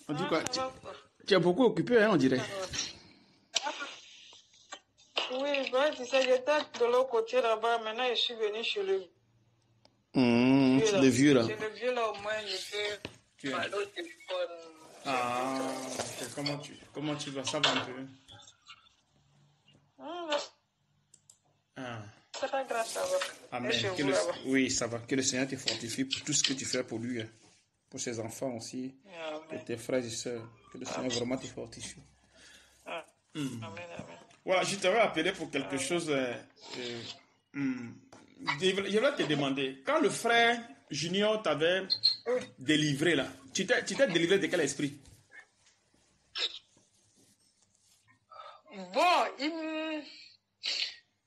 En tout cas, Ça va, quoi. tu es beaucoup occupé, hein, on dirait. Oui, bah, tu sais, j'étais de l'autre côté là-bas. Maintenant, je suis venu chez le vieux là. Le vieux là. Chez le vieux là, au moins, j'étais Tu es- à l'autre téléphone. Ah, ok. Comment tu vas? Ça va un peu? Ah, C'est pas grave, ça va. Et chez amen. vous là-bas. Oui, ça va. Que le Seigneur te fortifie pour tout ce que tu fais pour lui, hein. Pour ses enfants aussi, pour Amen. tes frères et sœurs. Que le Seigneur vraiment te fortifie. Ah. Amen, amen. Voilà, je t'avais appelé pour quelque chose. Je voulais te demander, quand le frère Junior t'avait délivré là, tu t'es délivré de quel esprit? Bon,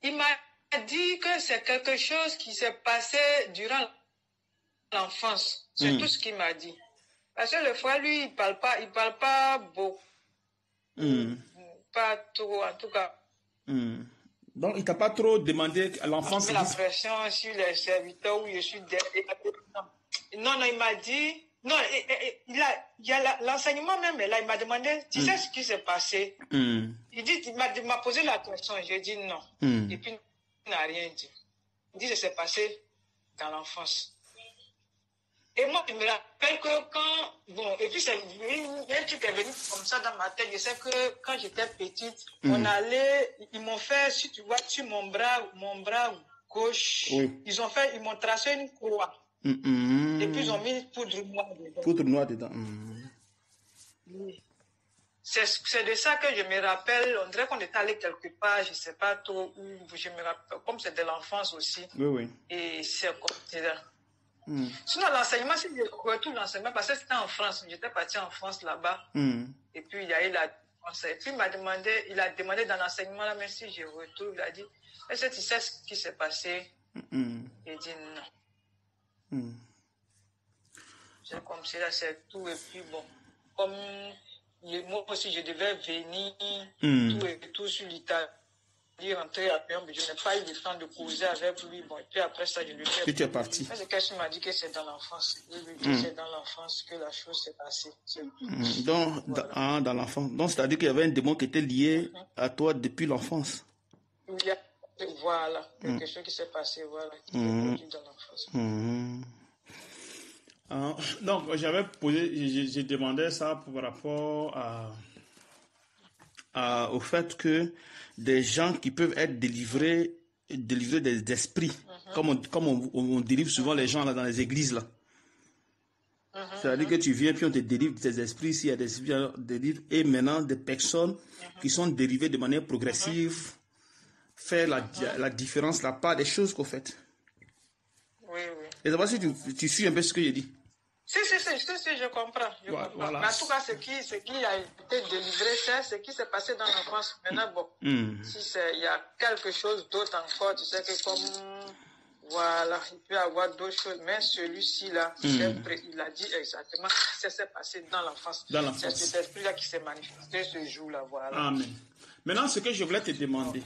il m'a dit que c'est quelque chose qui s'est passé durant l'enfance. C'est tout ce qu'il m'a dit. Parce que le frère, lui, il parle pas beaucoup. Pas trop, en tout cas. Donc, il t'a pas trop demandé à l'enfance? Mais la pression sur les serviteurs où je suis non, il m'a dit. Non, il y a l'enseignement même là, il m'a demandé, tu sais ce qui s'est passé? Il dit, il m'a posé la question, j'ai dit non. Et puis, il n'a rien dit. Il dit, ça s'est passé dans l'enfance. Et moi, je me rappelle que bon, et puis c'est un truc est venu comme ça dans ma tête. Je sais que quand j'étais petite, ils m'ont fait, si tu vois, sur mon bras gauche, oui. ils m'ont tracé une croix. Et puis ils ont mis poudre noire dedans. Poudre noire dedans. Oui. C'est de ça que je me rappelle. On dirait qu'on était allé quelque part, je ne sais pas trop où. Je me rappelle, comme c'est de l'enfance aussi. Oui. Et c'est comme ça. Sinon, l'enseignement, si je retourne l'enseignement, parce que c'était en France, j'étais partie en France là-bas. Et puis, il y a eu la français. Et puis, il a demandé dans l'enseignement, là, même si je retourne, il a dit, est-ce que tu sais ce qui s'est passé? J'ai dit non. C'est comme ça, c'est tout. Et puis, bon, comme moi aussi, je devais venir, tout sur l'Italie. Rentrer à Péombe, je n'ai pas eu le temps de causer avec lui. Bon, et puis après ça, je lui ai dit. Puis tu es parti. Mais c'est qu'elle m'a dit que c'est dans l'enfance. Oui, c'est dans l'enfance que la chose s'est passée. Donc, voilà. Dans l'enfance. Donc, c'est-à-dire qu'il y avait un démon qui était lié à toi depuis l'enfance. Voilà, quelque chose qui s'est passé, voilà, qui s'est produit dans l'enfance. Donc, j'avais posé, j'ai demandé ça par rapport au fait que des gens qui peuvent être délivrés des esprits, comme on délivre souvent les gens là dans les églises là. C'est-à-dire que tu viens puis on te délivre de tes esprits, s'il y a des esprits délivrés, et maintenant des personnes qui sont dérivées de manière progressive, faire la différence, la part des choses qu'on fait. Oui. Et d'abord si tu suis un peu ce que je dis. Si, je comprends. Voilà. Mais en tout cas, ce qui a été délivré, c'est ce qui s'est passé dans l'enfance. Maintenant, bon, si il y a quelque chose d'autre encore, tu sais que comme, voilà, il peut y avoir d'autres choses, mais celui-ci là, il a dit exactement ce qui s'est passé dans l'enfance. C'est cet esprit-là qui s'est manifesté ce jour-là, voilà. Amen. Maintenant, ce que je voulais te demander,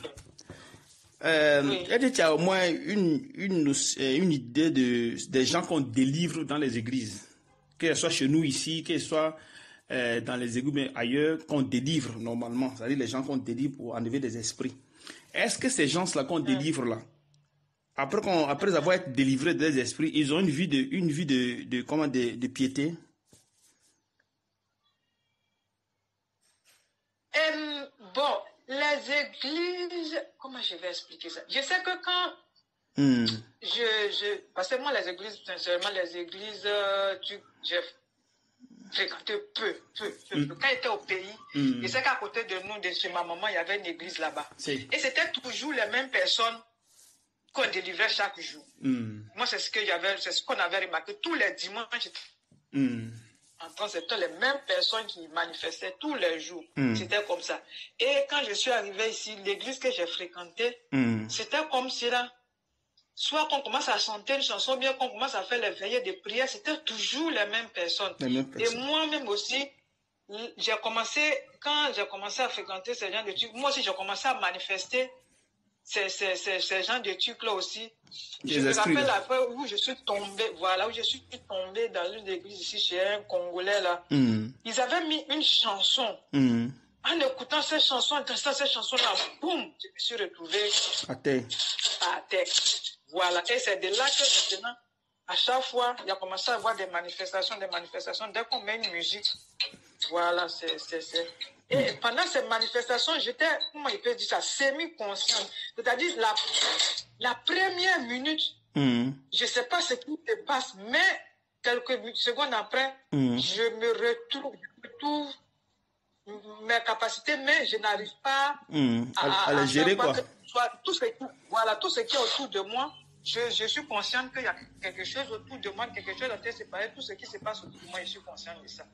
est-ce que tu as au moins une idée des gens qu'on délivre dans les églises, que ce soit chez nous ici, que ce soit dans les églises, mais ailleurs, qu'on délivre normalement, c'est-à-dire les gens qu'on délivre pour enlever des esprits. Est-ce que ces gens-là qu'on délivre là, après avoir été délivrés des esprits, ils ont une vie de piété? Bon, les églises, comment je vais expliquer ça? Je sais que quand parce que moi, les églises, sincèrement, j'ai fréquenté peu. Quand j'étais au pays, je sais qu'à côté de nous, de chez ma maman, il y avait une église là-bas. Et c'était toujours les mêmes personnes qu'on délivrait chaque jour. Moi, c'est ce qu'on avait remarqué tous les dimanches. C'était les mêmes personnes qui manifestaient tous les jours. C'était comme ça. Et quand je suis arrivé ici, l'église que j'ai fréquentée, c'était comme si là, soit qu'on commence à chanter une chanson, bien qu'on commence à faire les veillées de prière, c'était toujours les mêmes personnes. Et moi-même aussi, quand j'ai commencé à fréquenter ces gens de trucs, moi aussi j'ai commencé à manifester ces gens de trucs-là aussi. Je me rappelle la fois où je suis tombé, dans une église ici chez un Congolais là. Ils avaient mis une chanson. En écoutant cette chanson, en dansant cette chanson-là, boum, je me suis retrouvé à terre. Voilà. Et c'est de là que maintenant, à chaque fois, il a commencé à avoir des manifestations. Dès qu'on met une musique, voilà, Et pendant ces manifestations, j'étais, comment il peut dire ça, semi-consciente. C'est-à-dire, la première minute, je ne sais pas ce qui se passe, mais quelques secondes après, je me retrouve mes capacités, mais je n'arrive pas à les gérer, quoi. Tout ce qui est autour de moi, je suis consciente qu'il y a quelque chose autour de moi, quelque chose à te séparer. Tout ce qui se passe autour de moi, je suis consciente de ça.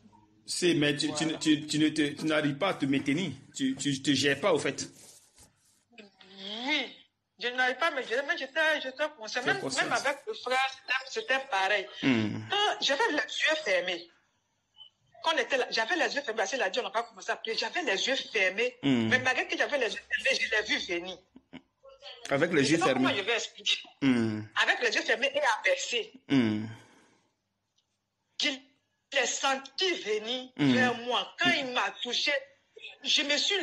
Mais tu n'arrives pas à te maintenir. Tu ne te gères pas, au fait. Oui, je n'arrive pas à me gérer, mais j'étais consciente. Même avec le frère, c'était pareil. J'avais les yeux fermés. Quand on était là, j'avais les yeux fermés. Parce que la Dieu n'a pas commencé à prier. J'avais les yeux fermés. Mais malgré que j'avais les yeux fermés, je l'ai vu venir. Avec les yeux fermés. Comment je vais expliquer? Avec les yeux fermés et abaissés. Je l'ai senti venir vers moi. Quand il m'a touché, je me suis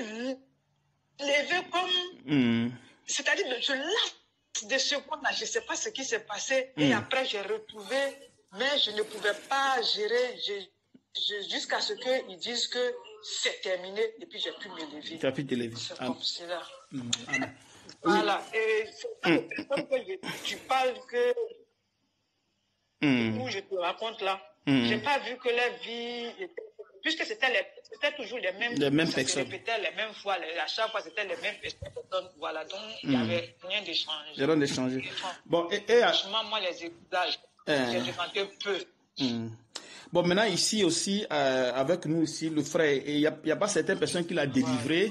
levé comme... C'est-à-dire, je lâche des secondes là. Je ne sais pas ce qui s'est passé. Et après, j'ai retrouvé. Mais je ne pouvais pas gérer. Jusqu'à ce qu'ils disent que c'est terminé. Et puis, j'ai pu me lever. Tu as pu te lever. C'est comme cela. Voilà. Et c'est que tu parles que... Où je te raconte là. Je n'ai pas vu que la vie... Puisque c'était toujours les mêmes personnes. Ça se répétait les mêmes fois. À chaque fois, c'était les mêmes personnes. Voilà. Donc, il n'y avait rien de changé. Rien de changé. Bon, franchement, moi, les écoutages, j'ai demandé peu. Bon, maintenant, ici aussi, avec nous ici, le frère, il n'y a pas certaines personnes qui l'ont délivré.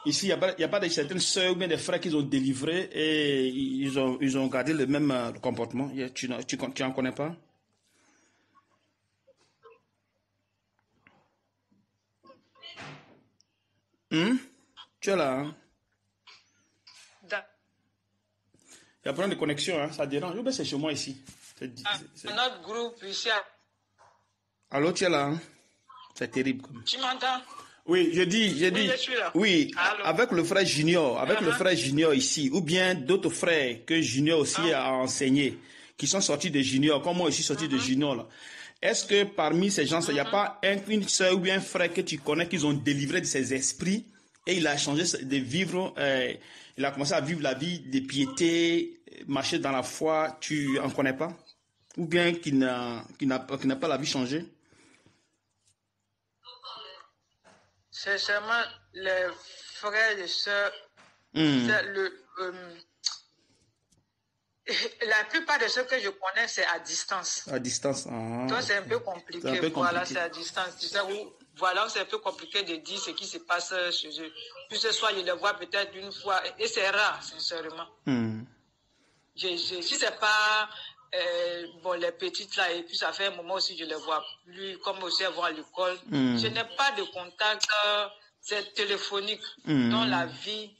Ici, il n'y a pas de certaines sœurs ou bien des frères qui ont délivré et ils ont gardé le même comportement. Tu n'en connais pas? Tu es là, hein? Il y a un problème de connexion, hein? Ça dérange. Ou bien c'est chez moi ici. Notre groupe ici. Allô, tu es là, hein? C'est terrible. Tu m'entends? Oui, je dis, je suis là. Oui, avec le frère Junior, le frère Junior ici, ou bien d'autres frères que Junior aussi a enseigné, qui sont sortis de Junior, comme moi aussi sorti de Junior là. Est-ce que parmi ces gens, il n'y a pas une soeur ou bien un frère que tu connais qu'ils ont délivré de ses esprits et il a changé de vivre, il a commencé à vivre la vie de piété, marcher dans la foi, tu en connais pas? Ou bien qui n'a pas la vie changée? C'est seulement les frères et sœurs. La plupart de ceux que je connais, c'est à distance. À distance. Donc, c'est un peu compliqué. Voilà, c'est à distance. Tu sais, voilà, c'est un peu compliqué de dire ce qui se passe chez eux. Puis ce soir, je les vois peut-être une fois. Et c'est rare, sincèrement. Si c'est pas les petites là, et puis ça fait un moment aussi, je les vois plus, comme aussi elles vont à l'école. Je n'ai pas de contact téléphonique dans la vie.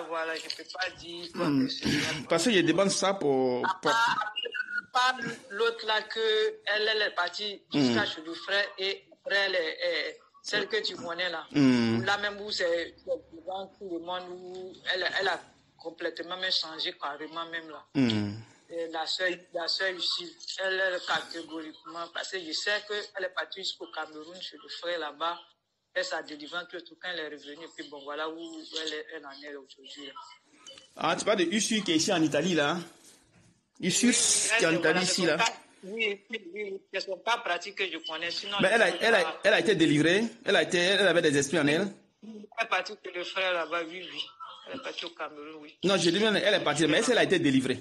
Voilà, je ne peux pas dire quoi que ce soit. Parce que je demande ça pour... Pas l'autre là que elle est partie jusqu'à chez le frère et après celle que tu connais là. Là même où c'est devant tout le monde, où elle a complètement même changé carrément même là. Et la soeur ici, elle est catégoriquement, parce que je sais qu'elle est partie jusqu'au Cameroun chez le frère là-bas. Et sa délivrance, tout quand elle est revenue, puis bon, voilà où elle en est aujourd'hui. Ah, tu parles de Ussu qui est ici en Italie, là? Ussu qui est en Italie, ici, là? Oui, ce ne sont pas pratiques que je connais. Sinon, mais elle a été délivrée? Elle avait des esprits en elle? Elle est partie que le frère là-bas, oui. Elle est partie au Cameroun, oui. Non, je dis bien, elle est partie, mais est-ce qu'elle a été délivrée?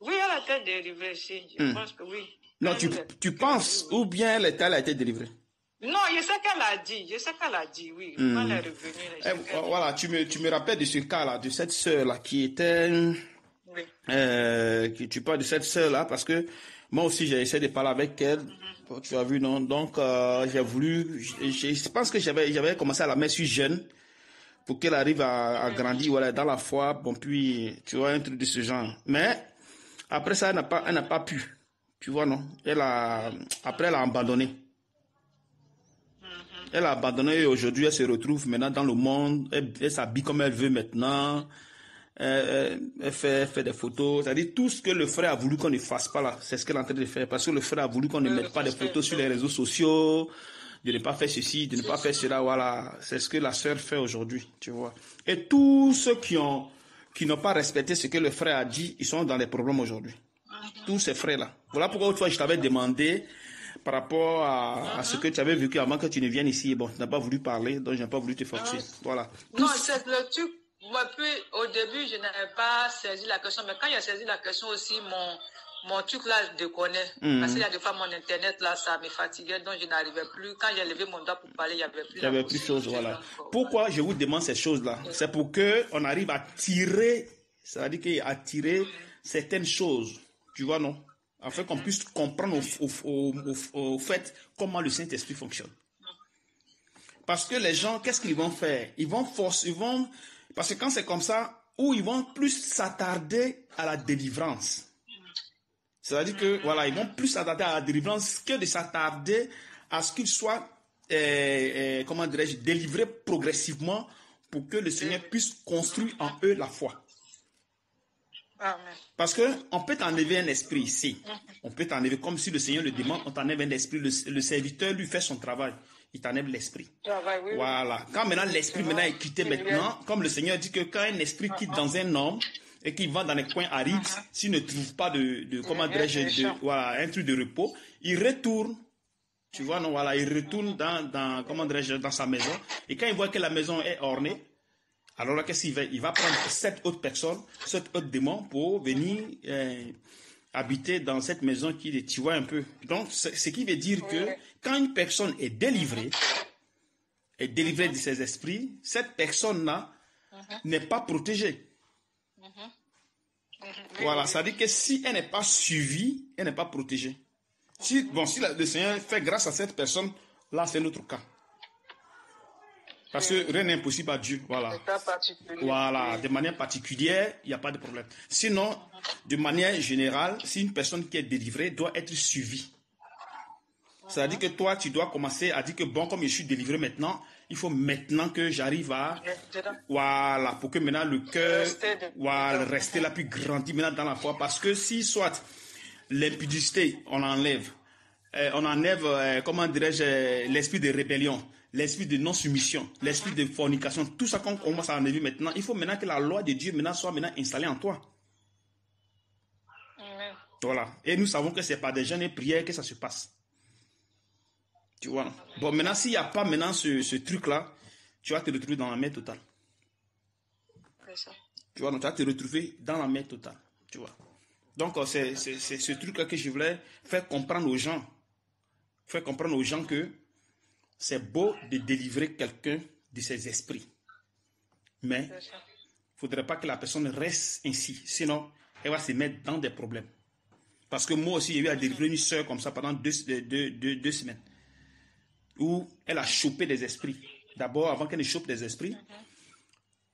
Oui, elle a été délivrée, si. Je pense que oui. Non, tu penses, ou bien elle a été délivrée? Non, je sais qu'elle a dit, oui. Quand elle est revenue. Voilà, tu me rappelles de ce cas-là, de cette sœur-là qui était... Oui. Tu parles de cette sœur-là, parce que moi aussi, j'ai essayé de parler avec elle. Tu as vu, non? Donc, j'ai voulu... Je pense que j'avais commencé à la mettre sur jeune pour qu'elle arrive à grandir, voilà, dans la foi, bon, puis, tu vois, un truc de ce genre. Mais, après ça, elle n'a pas pu, tu vois, non? Après, elle a abandonné. Elle a abandonné et aujourd'hui, elle se retrouve maintenant dans le monde, elle s'habille comme elle veut maintenant, elle fait des photos, c'est-à-dire tout ce que le frère a voulu qu'on ne fasse pas là, c'est ce qu'elle est en train de faire, parce que le frère a voulu qu'on ne mette pas des photos sur les réseaux sociaux, de ne pas faire ceci, de ne pas faire cela, voilà. C'est ce que la sœur fait aujourd'hui, tu vois. Et tous ceux qui n'ont pas respecté ce que le frère a dit, ils sont dans les problèmes aujourd'hui. Tous ces frères-là. Voilà pourquoi autrefois je t'avais demandé par rapport à ce que tu avais vécu avant que tu ne viennes ici. Bon, tu n'as pas voulu parler, donc je n'ai pas voulu te forcer. Voilà. Non, c'est le truc. Moi, puis, au début, je n'avais pas saisi la question, mais quand j'ai saisi la question aussi, mon truc là, je déconnais. Parce qu'il y a des fois, mon internet là, ça me fatiguait, donc je n'arrivais plus. Quand j'ai levé mon doigt pour parler, il n'y avait plus. Il n'y avait plus de choses, voilà. Pourquoi je vous demande ces choses-là? C'est pour qu'on arrive à tirer, c'est-à-dire qu'à tirer certaines choses, tu vois, non? Afin qu'on puisse comprendre au fait comment le Saint-Esprit fonctionne. Parce que les gens, qu'est-ce qu'ils vont faire? Parce que quand c'est comme ça, où ils vont plus s'attarder à la délivrance. C'est-à-dire que, voilà, ils vont plus s'attarder à la délivrance que de s'attarder à ce qu'ils soient, comment dirais-je, délivrés progressivement pour que le Seigneur puisse construire en eux la foi. Amen. Parce qu'on peut t'enlever un esprit ici. On peut t'enlever, comme si le Seigneur le demande, on t'enlève un esprit. Le serviteur lui fait son travail. Il t'enlève l'esprit. Oui. Voilà. Quand maintenant l'esprit est quitté maintenant, comme le Seigneur dit que quand un esprit quitte dans un homme et qu'il va dans les coins arides, s'il ne trouve pas comment dirais-je, voilà, un truc de repos, il retourne. Tu vois, non, voilà, il retourne comment dirais-je, dans sa maison. Et quand il voit que la maison est ornée, alors là, qu'est-ce qu'il va? Il va prendre 7 autres personnes, 7 autres démons pour venir habiter dans cette maison tu vois un peu. Donc, ce qui veut dire que quand une personne est délivrée de ses esprits, cette personne-là n'est pas protégée. Voilà, ça veut dire que si elle n'est pas suivie, elle n'est pas protégée. Si le Seigneur fait grâce à cette personne, là, c'est notre cas. Parce que rien n'est impossible à Dieu. Voilà. Voilà. De manière particulière, il n'y a pas de problème. Sinon, de manière générale, si une personne qui est délivrée doit être suivie. C'est-à-dire que toi, tu dois commencer à dire que bon, comme je suis délivré maintenant, il faut maintenant que j'arrive à... Voilà. Pour que maintenant le cœur reste là, puis grandir maintenant dans la foi. Parce que si soit l'impudicité, on enlève, comment dirais-je, l'esprit de rébellion, l'esprit de non-soumission, l'esprit de fornication, tout ça qu'on commence à enlever maintenant, il faut maintenant que la loi de Dieu maintenant soit maintenant installée en toi. Amen. Voilà. Et nous savons que ce n'est pas des jeûnes et prières que ça se passe. Tu vois. Bon, maintenant, s'il n'y a pas maintenant ce truc-là, tu vas te retrouver dans la mer totale. C'est ça. Tu vois, donc tu vas te retrouver dans la mer totale. Tu vois. Donc, c'est ce truc-là que je voulais faire comprendre aux gens. Faire comprendre aux gens que c'est beau de délivrer quelqu'un de ses esprits. Mais il ne faudrait pas que la personne reste ainsi. Sinon, elle va se mettre dans des problèmes. Parce que moi aussi, j'ai eu à délivrer une soeur comme ça pendant deux semaines. Où elle a chopé des esprits. D'abord, avant qu'elle ne chope des esprits,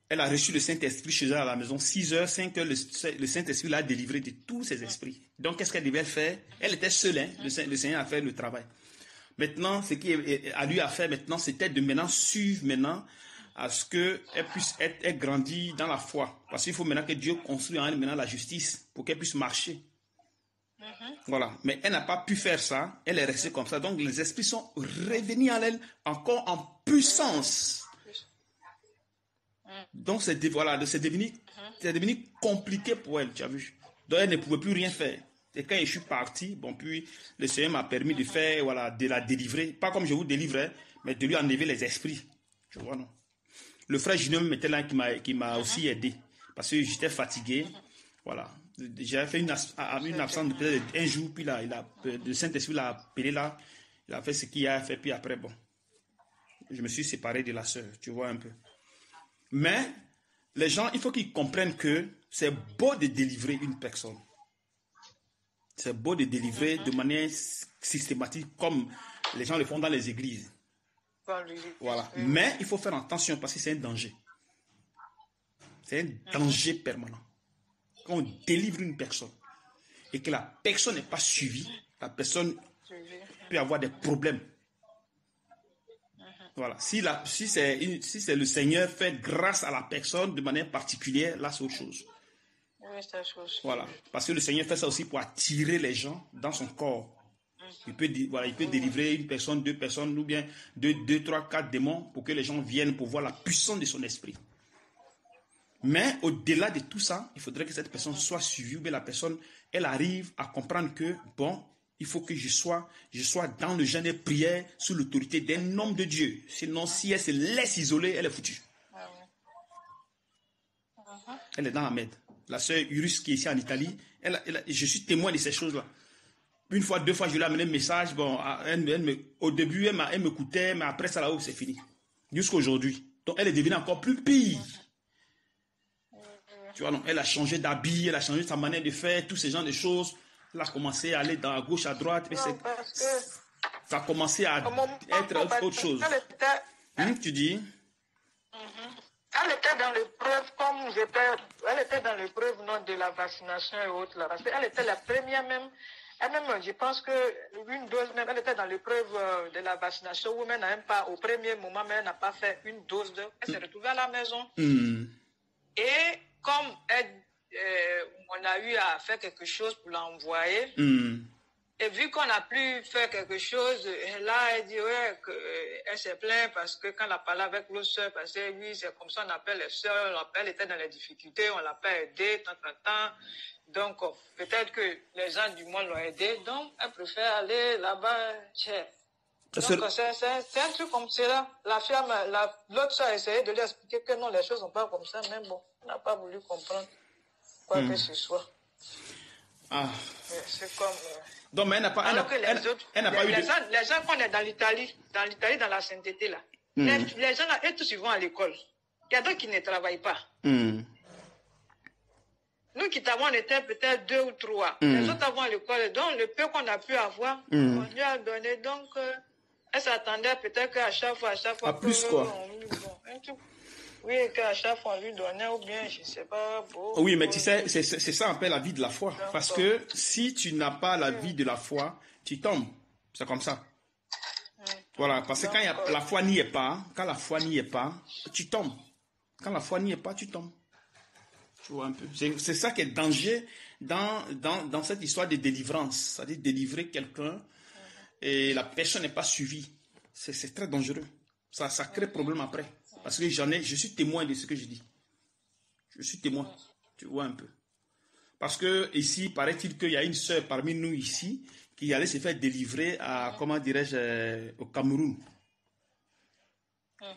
elle a reçu le Saint-Esprit chez elle à la maison 6 heures sans que le Saint-Esprit l'a délivré de tous ses esprits. Donc, qu'est-ce qu'elle devait faire? Elle était seule, hein? Le Seigneur a fait le travail. Maintenant, ce qui a lui à faire maintenant, c'était de maintenant suivre maintenant à ce qu'elle puisse être grandie dans la foi. Parce qu'il faut maintenant que Dieu construise en elle maintenant la justice pour qu'elle puisse marcher. Voilà. Mais elle n'a pas pu faire ça. Elle est restée comme ça. Donc, les esprits sont revenus en elle encore en puissance. Donc, c'est devenu compliqué pour elle, tu as vu. Donc, elle ne pouvait plus rien faire. Et quand je suis parti, bon, puis le Seigneur m'a permis de faire, voilà, de la délivrer. Pas comme je vous délivrais, mais de lui enlever les esprits. Tu vois, non? Le frère Junior m'était là qui m'a aussi aidé. Parce que j'étais fatigué. Voilà. J'avais fait une absence de peut-être un jour, puis là, le Saint-Esprit l'a appelé là. Il a fait ce qu'il a fait, puis après, bon. Je me suis séparé de la sœur, tu vois un peu. Mais, les gens, il faut qu'ils comprennent que c'est beau de délivrer une personne. C'est beau de délivrer de manière systématique, comme les gens le font dans les églises. Voilà. Mais il faut faire attention parce que c'est un danger. C'est un danger permanent. Quand on délivre une personne et que la personne n'est pas suivie, la personne peut avoir des problèmes. Voilà. Si c'est le Seigneur fait grâce à la personne de manière particulière, là c'est autre chose. Oui, c'est autre chose. Voilà. Parce que le Seigneur fait ça aussi pour attirer les gens dans son corps. Il peut délivrer une personne, deux personnes, ou bien deux, trois, quatre démons pour que les gens viennent pour voir la puissance de son esprit. Mais au-delà de tout ça, il faudrait que cette personne soit suivie, ou bien la personne, elle arrive à comprendre que, bon, il faut que je sois dans le jeûne et prière sous l'autorité d'un homme de Dieu. Sinon, si elle se laisse isoler, elle est foutue. Elle est dans la merde. La sœur Urus qui est ici en Italie, je suis témoin de ces choses-là. Une fois, deux fois, je lui ai amené un message. Bon, au début, elle m'écoutait, mais après ça, là-haut, c'est fini. Jusqu'à aujourd'hui. Donc, elle est devenue encore plus pire. Tu vois, donc, elle a changé d'habit, elle a changé sa manière de faire, tous ces genres de choses. Elle a commencé à aller à gauche, à droite. Mais ça a commencé à être autre chose. Tu dis? Elle était dans l'épreuve, elle était dans l'épreuve de la vaccination et autres. Là, parce qu'elle était la première même. Elle-même, je pense que une dose même, elle était dans l'épreuve de la vaccination où elle n'a même pas, au premier moment, mais elle n'a pas fait une dose elle s'est retrouvée à la maison. Et comme on a eu à faire quelque chose pour l'envoyer, et vu qu'on n'a plus fait quelque chose, là, elle dit, ouais, elle s'est plainte parce que quand elle a parlé avec l'autre soeur, parce que oui, c'est comme ça, on appelle les soeurs, elle était dans les difficultés, on l'a pas aidée, tant. Donc, peut-être que les gens du monde l'ont aidée, donc elle préfère aller là-bas, chef. Donc, c'est un truc comme cela. L'autre soeur a essayé de lui expliquer que non, les choses sont pas comme ça, mais bon, elle n'a pas voulu comprendre quoi que ce soit. C'est comme... Donc, mais elle n'a pas, alors que les gens qu'on est dans l'Italie, dans la sainteté, là, les gens là, eux tous ils vont à l'école. Il y a d'autres qui ne travaillent pas. Nous qui t'avons, on était peut-être 2 ou 3. Les autres avons à l'école. Donc, le peu qu'on a pu avoir, on lui a donné. Donc, elle s'attendait peut-être qu'à chaque fois. À plus, quoi. Oui, qu'à chaque fois, on lui donnait, ou bien, je ne sais pas. Oui, mais tu sais, c'est ça un peu la vie de la foi. Donc, parce que si tu n'as pas la vie de la foi, tu tombes. C'est comme ça. Voilà, parce que quand la foi n'y est pas, tu tombes. Quand la foi n'y est pas, tu tombes. Tu vois un peu. C'est ça qui est danger dans cette histoire de délivrance. C'est-à-dire délivrer quelqu'un et la personne n'est pas suivie. C'est très dangereux. Ça crée problème après. Parce que je suis témoin de ce que je dis. Je suis témoin. Tu vois un peu. Parce que ici, paraît-il qu'il y a une sœur parmi nous ici qui allait se faire délivrer à, comment dirais-je, au Cameroun.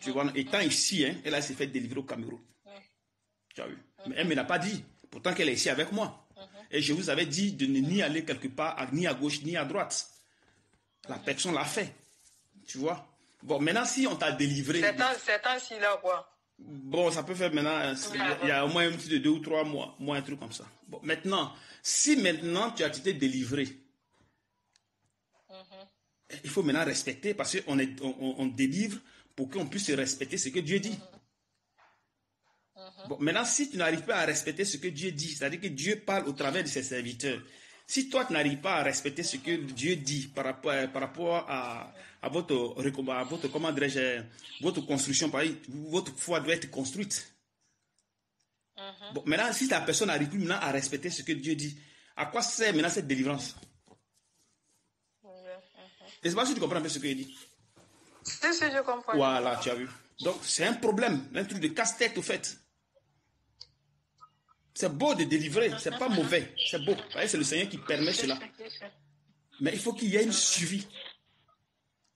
Tu vois, étant ici, elle a se fait délivrer au Cameroun. Tu as vu. Mais elle ne me l'a pas dit. Pourtant qu'elle est ici avec moi. Et je vous avais dit de ne ni aller quelque part, ni à gauche, ni à droite. La personne l'a fait. Tu vois. Bon, maintenant, si on t'a délivré... C'est ainsi là, quoi. Bon, ça peut faire maintenant... Il y a au moins un petit de 2 ou 3 mois. Un truc comme ça. Bon, maintenant, si maintenant tu as été délivré, il faut maintenant respecter, parce qu'on délivre pour qu'on puisse respecter ce que Dieu dit. Bon, maintenant, si tu n'arrives pas à respecter ce que Dieu dit, c'est-à-dire que Dieu parle au travers de ses serviteurs, si toi tu n'arrives pas à respecter ce que Dieu dit par rapport à votre, comment dirais-je, votre construction, votre foi doit être construite. Bon, maintenant, si la personne n'arrive plus maintenant à respecter ce que Dieu dit, à quoi sert maintenant cette délivrance? Je ne sais pas si tu comprends un peu ce que je dis. Si, je comprends. Voilà, tu as vu. Donc, c'est un problème, un truc de casse-tête au fait. C'est beau de délivrer, c'est pas mauvais, c'est beau. C'est le Seigneur qui permet cela. Mais il faut qu'il y ait une suivi.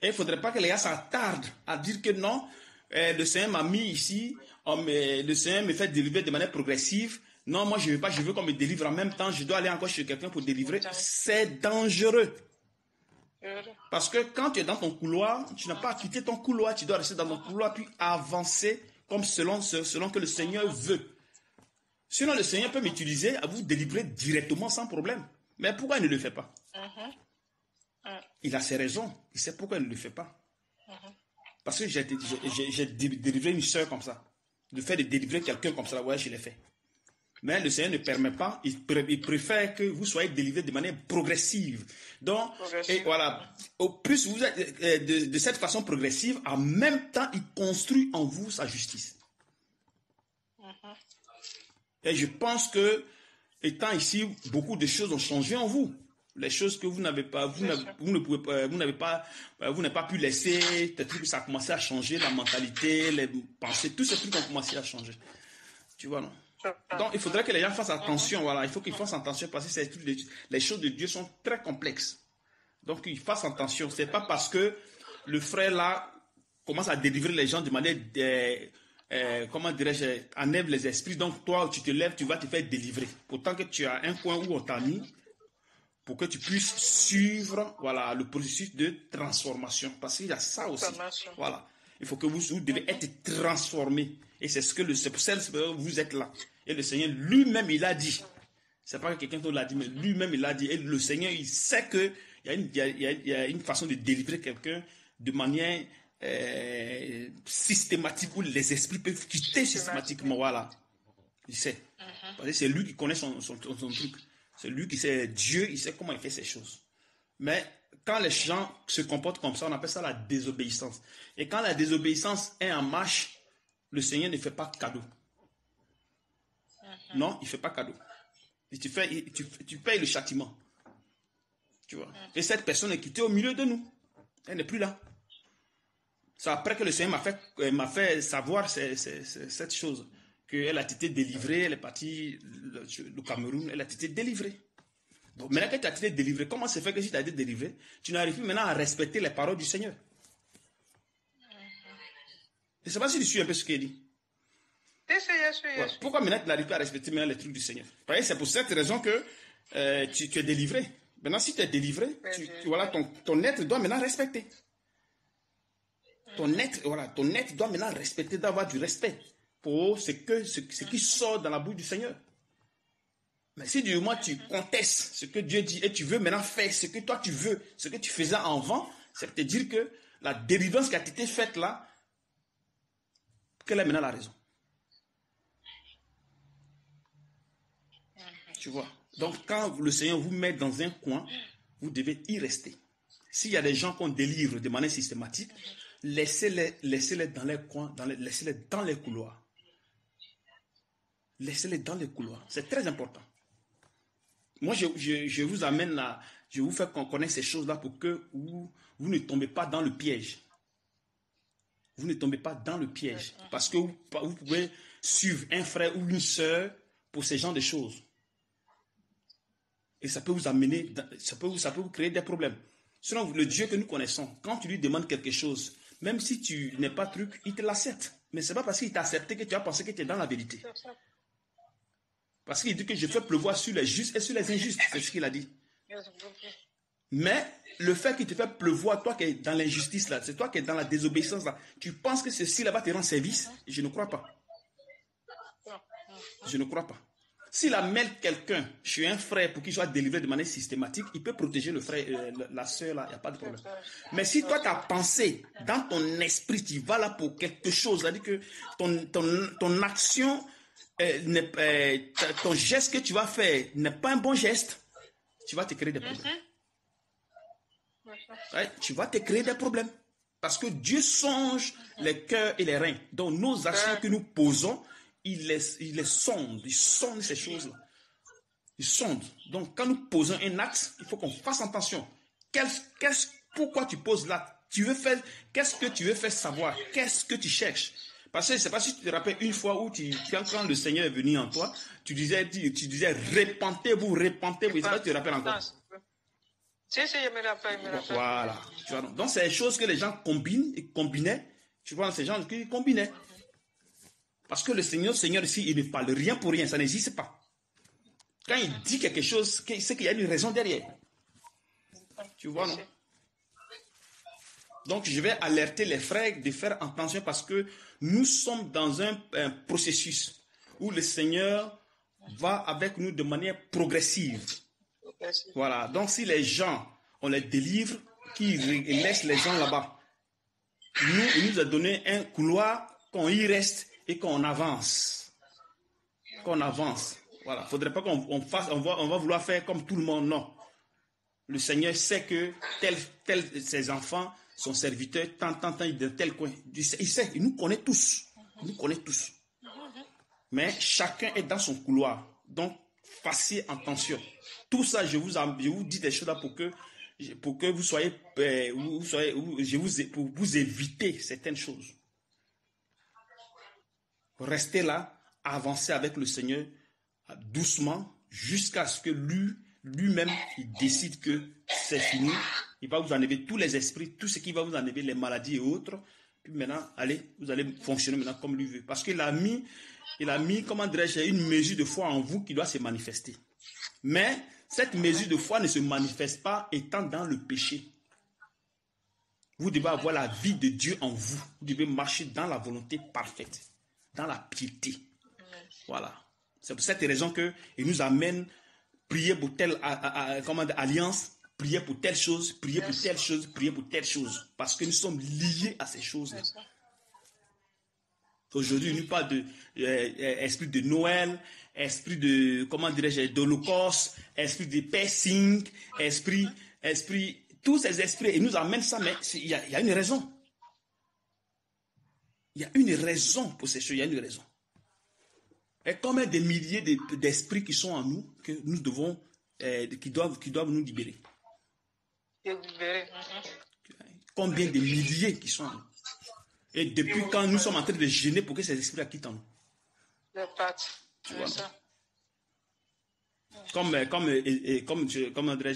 Et il ne faudrait pas que les gars s'attardent à dire que non, le Seigneur m'a mis ici, le Seigneur me fait délivrer de manière progressive. Non, moi je ne veux pas, je veux qu'on me délivre en même temps, je dois aller encore chez quelqu'un pour délivrer. C'est dangereux. Parce que quand tu es dans ton couloir, tu n'as pas à quitter ton couloir, tu dois rester dans ton couloir puis avancer comme selon que le Seigneur veut. Sinon, le Seigneur peut m'utiliser à vous délivrer directement sans problème. Mais pourquoi il ne le fait pas? Il a ses raisons. Il sait pourquoi il ne le fait pas. Parce que j'ai délivré une soeur comme ça. de faire de délivrer quelqu'un comme ça. Ouais, je l'ai fait. Mais le Seigneur ne permet pas. Il préfère que vous soyez délivrés de manière progressive. Donc, et voilà, au plus vous êtes de cette façon progressive, en même temps, il construit en vous sa justice. Et je pense que, étant ici, beaucoup de choses ont changé en vous. Les choses que vous n'avez pas, vous n'avez pas pu laisser, ça a commencé à changer, la mentalité, les pensées, tous ces trucs ont commencé à changer. Tu vois, non? Donc, il faudrait que les gens fassent attention, voilà. Il faut qu'ils fassent attention parce que les choses de Dieu sont très complexes. Donc, ils fassent attention. C'est pas parce que le frère là commence à délivrer les gens de manière, comment dirais-je, enlève les esprits. Donc, toi, tu te lèves, tu vas te faire délivrer. Pourtant que tu as un coin où on t'a mis pour que tu puisses suivre, voilà, le processus de transformation. Parce qu'il y a ça aussi. Voilà. Il faut que vous devez être transformé. Et c'est pour ça que vous êtes là. Et le Seigneur lui-même, il a dit. C'est pas que quelqu'un d'autre l'a dit, mais lui-même, il a dit. Et le Seigneur, il sait qu'il y a une façon de délivrer quelqu'un de manière systématique où les esprits peuvent quitter systématiquement. Voilà. Il sait. Parce que c'est lui qui connaît son truc. C'est lui qui sait Dieu, il sait comment il fait ces choses. Mais quand les gens se comportent comme ça, on appelle ça la désobéissance. Et quand la désobéissance est en marche, le Seigneur ne fait pas cadeau. Non, il ne fait pas cadeau. Et tu payes le châtiment. Tu vois. Et cette personne est quittée au milieu de nous. Elle n'est plus là. C'est après que le Seigneur m'a fait savoir cette chose. Qu'elle a été délivrée, elle est partie au Cameroun, elle a été délivrée. Bon, maintenant que tu as été délivré, comment se fait que si tu as été délivré, tu n'arrives plus maintenant à respecter les paroles du Seigneur? Je ne sais pas si tu suis un peu ce qu'il dit. Ouais. Pourquoi maintenant tu n'arrives pas à respecter les trucs du Seigneur? C'est pour cette raison que tu es délivré. Maintenant, si tu es délivré, voilà, ton être doit maintenant respecter. Ton être doit maintenant respecter, d'avoir du respect pour ce qui sort dans la bouche du Seigneur. Mais si du moins tu contestes ce que Dieu dit et tu veux maintenant faire ce que toi tu veux, ce que tu faisais avant, c'est te dire que la délivrance qui a été faite là, qu'elle a maintenant la raison. Tu vois. Donc quand le Seigneur vous met dans un coin, vous devez y rester. S'il y a des gens qu'on délivre de manière systématique, laissez-les dans les coins, laissez-les dans les couloirs. Laissez-les dans les couloirs. C'est très important. Moi, je vous amène là, je vous fais qu'on connaisse ces choses-là pour que vous ne tombez pas dans le piège. Vous ne tombez pas dans le piège. Parce que vous pouvez suivre un frère ou une sœur pour ce genre de choses. Et ça peut vous amener, ça peut vous créer des problèmes. Sinon, le Dieu que nous connaissons, quand tu lui demandes quelque chose, même si tu n'es pas truc, il te l'accepte. Mais ce n'est pas parce qu'il t'a accepté que tu as pensé que tu es dans la vérité. Parce qu'il dit que je fais pleuvoir sur les justes et sur les injustes. C'est ce qu'il a dit. Mais le fait qu'il te fait pleuvoir, toi qui es dans l'injustice là, c'est toi qui es dans la désobéissance là, tu penses que ceci là-bas te rend service? Je ne crois pas. Je ne crois pas. S'il amène quelqu'un chez un frère pour qu'il soit délivré de manière systématique, il peut protéger le frère, la soeur là, il n'y a pas de problème. Mais si toi tu as pensé, dans ton esprit, tu vas là pour quelque chose, c'est-à-dire que ton action, ton geste que tu vas faire n'est pas un bon geste, tu vas te créer des problèmes. Ouais, tu vas te créer des problèmes. Parce que Dieu songe les cœurs et les reins. Donc nos actions que nous posons, il les sonde. Il sonde ces choses-là. Il sonde. Donc quand nous posons un acte, il faut qu'on fasse attention. Pourquoi tu poses là? Tu veux faire, qu'est-ce que tu veux faire savoir? Qu'est-ce que tu cherches? Parce que je ne sais pas si tu te rappelles une fois où quand le Seigneur est venu en toi, tu disais repentez-vous. Je ne sais pas si tu te rappelles encore. Si, je me rappelle. Voilà. Tu vois, donc, c'est des choses que les gens combinaient. Tu vois, ces gens qui combinaient. Parce que le Seigneur ici, il ne parle rien pour rien. Ça n'existe pas. Quand il dit quelque chose, c'est qu'il y a une raison derrière. Tu vois, non? Donc, je vais alerter les frères de faire attention parce que nous sommes dans un processus où le Seigneur va avec nous de manière progressive. Voilà. Donc, si les gens, on les délivre, qu'ils laissent les gens là-bas, il nous a donné un couloir, qu'on y reste et qu'on avance. Qu'on avance. Voilà. Il ne faudrait pas qu'on fasse, on va vouloir faire comme tout le monde. Non. Le Seigneur sait que ses enfants, son serviteur, tant, de tel coin. Il sait, il nous connaît tous. Il nous connaît tous. Mais chacun est dans son couloir. Donc, fassiez attention. Tout ça, je vous dis des choses là pour que vous soyez, pour vous éviter certaines choses. Restez là, avancez avec le Seigneur doucement jusqu'à ce que lui-même, il décide que c'est fini. Il va vous enlever tous les esprits, tout ce qui va vous enlever, les maladies et autres. Puis maintenant, vous allez fonctionner maintenant comme lui veut. Parce qu'il a mis, comment dirais-je, une mesure de foi en vous qui doit se manifester. Mais cette mesure de foi ne se manifeste pas étant dans le péché. Vous devez avoir la vie de Dieu en vous. Vous devez marcher dans la volonté parfaite, dans la piété. Voilà. C'est pour cette raison qu'il nous amène prier pour telle alliance, prier pour telle chose, prier pour telle chose, prier pour telle chose. Parce que nous sommes liés à ces choses-là. Aujourd'hui, il nous parle de esprit de Noël, esprit de, comment dirais-je, d'Holocauste, esprit de piercing, esprit, tous ces esprits, ils nous amènent ça, mais il y a une raison. Il y a une raison pour ces choses, il y a une raison. Et combien de milliers d'esprits qui sont en nous, que nous devons, qui doivent nous libérer. Combien de milliers qui sont en nous. Et depuis quand nous sommes en train de gêner pour que ces esprits-là quittent en nous. Tu vois. Comme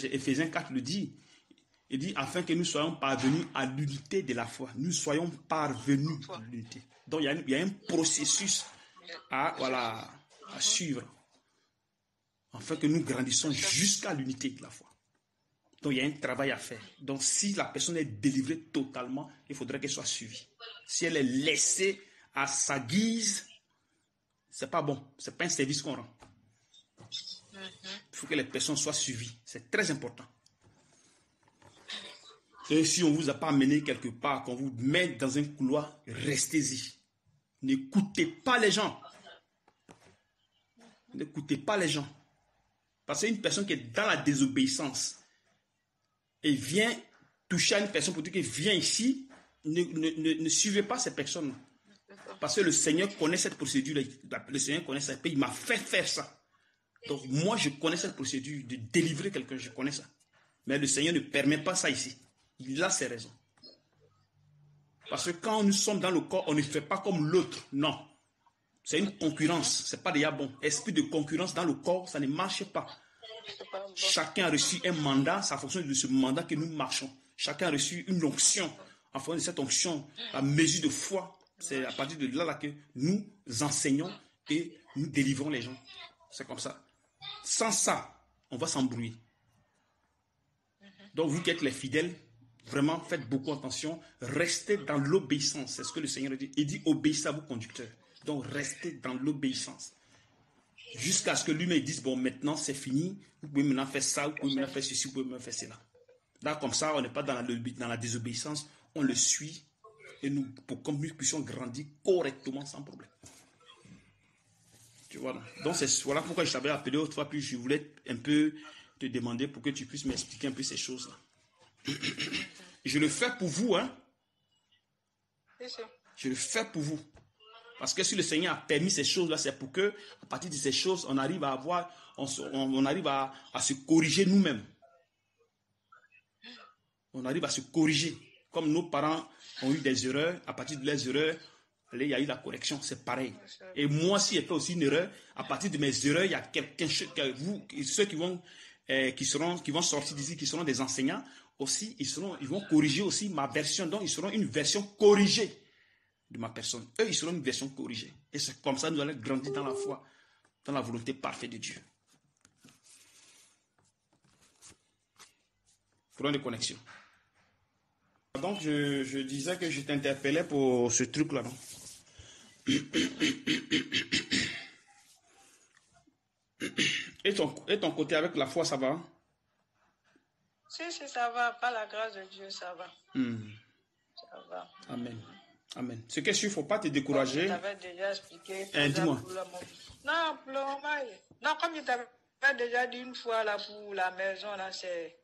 Éphésiens 4 le dit, il dit afin que nous soyons parvenus à l'unité de la foi. Nous soyons parvenus à l'unité. Donc il y a un processus à suivre, afin que nous grandissons jusqu'à l'unité de la foi. Donc il y a un travail à faire. Donc si la personne est délivrée totalement, il faudrait qu'elle soit suivie. Si elle est laissée à sa guise, c'est pas bon. C'est pas un service qu'on rend. Il faut que les personnes soient suivies. C'est très important. Et si on ne vous a pas amené quelque part, qu'on vous met dans un couloir, restez-y. N'écoutez pas les gens. N'écoutez pas les gens. Parce qu'une personne qui est dans la désobéissance et vient toucher à une personne pour dire qu'elle vient ici, ne suivez pas ces personnes. Parce que le Seigneur connaît cette procédure. Le Seigneur connaît ça. Il m'a fait faire ça. Donc moi, je connais cette procédure de délivrer quelqu'un. Je connais ça. Mais le Seigneur ne permet pas ça ici. Il a ses raisons. Parce que quand nous sommes dans le corps, on ne fait pas comme l'autre. Non. C'est une concurrence. Ce n'est pas déjà bon. Esprit de concurrence dans le corps, ça ne marche pas. Chacun a reçu un mandat. C'est en fonction de ce mandat que nous marchons. Chacun a reçu une onction. En fonction de cette onction, la mesure de foi, c'est à partir de là que nous enseignons et nous délivrons les gens. C'est comme ça. Sans ça, on va s'embrouiller. Donc vous qui êtes les fidèles, vraiment, faites beaucoup attention. Restez dans l'obéissance. C'est ce que le Seigneur dit. Il dit obéissez à vos conducteurs. Donc, restez dans l'obéissance. Jusqu'à ce que lui-même dise, bon, maintenant, c'est fini. Vous pouvez maintenant faire ça, vous pouvez maintenant faire ceci, vous pouvez maintenant faire cela. Là, comme ça, on n'est pas dans la désobéissance. On le suit et pour que nous puissions grandir correctement sans problème. Tu vois là. Donc, voilà pourquoi je t'avais appelé autrefois, puis je voulais un peu te demander pour que tu puisses m'expliquer un peu ces choses-là. Je le fais pour vous, hein. Je le fais pour vous. Parce que si le Seigneur a permis ces choses-là, c'est pour que, à partir de ces choses, on arrive à avoir, on arrive à se corriger nous-mêmes. On arrive à se corriger. Comme nos parents ont eu des erreurs, à partir de leurs erreurs, il y a eu la correction, c'est pareil. Et moi, si j'ai fait aussi une erreur, à partir de mes erreurs, il y a quelqu'un, ceux qui vont sortir d'ici, qui seront des enseignants, aussi, ils vont corriger aussi ma version. Donc, ils seront une version corrigée de ma personne. Eux, ils seront une version corrigée. Et c'est comme ça que nous allons grandir dans la foi, dans la volonté parfaite de Dieu. Problème de connexion. Donc, je disais que je t'interpellais pour ce truc-là, non? Et ton côté avec la foi, ça va? Si, ça va. Par la grâce de Dieu, ça va. Ça va. Amen. Amen. Ce qui est sûr, il ne faut pas te décourager. Je t'avais déjà expliqué. Dis-moi. Non, pour le moment, non, comme je t'avais déjà dit une fois là pour la maison, là, c'est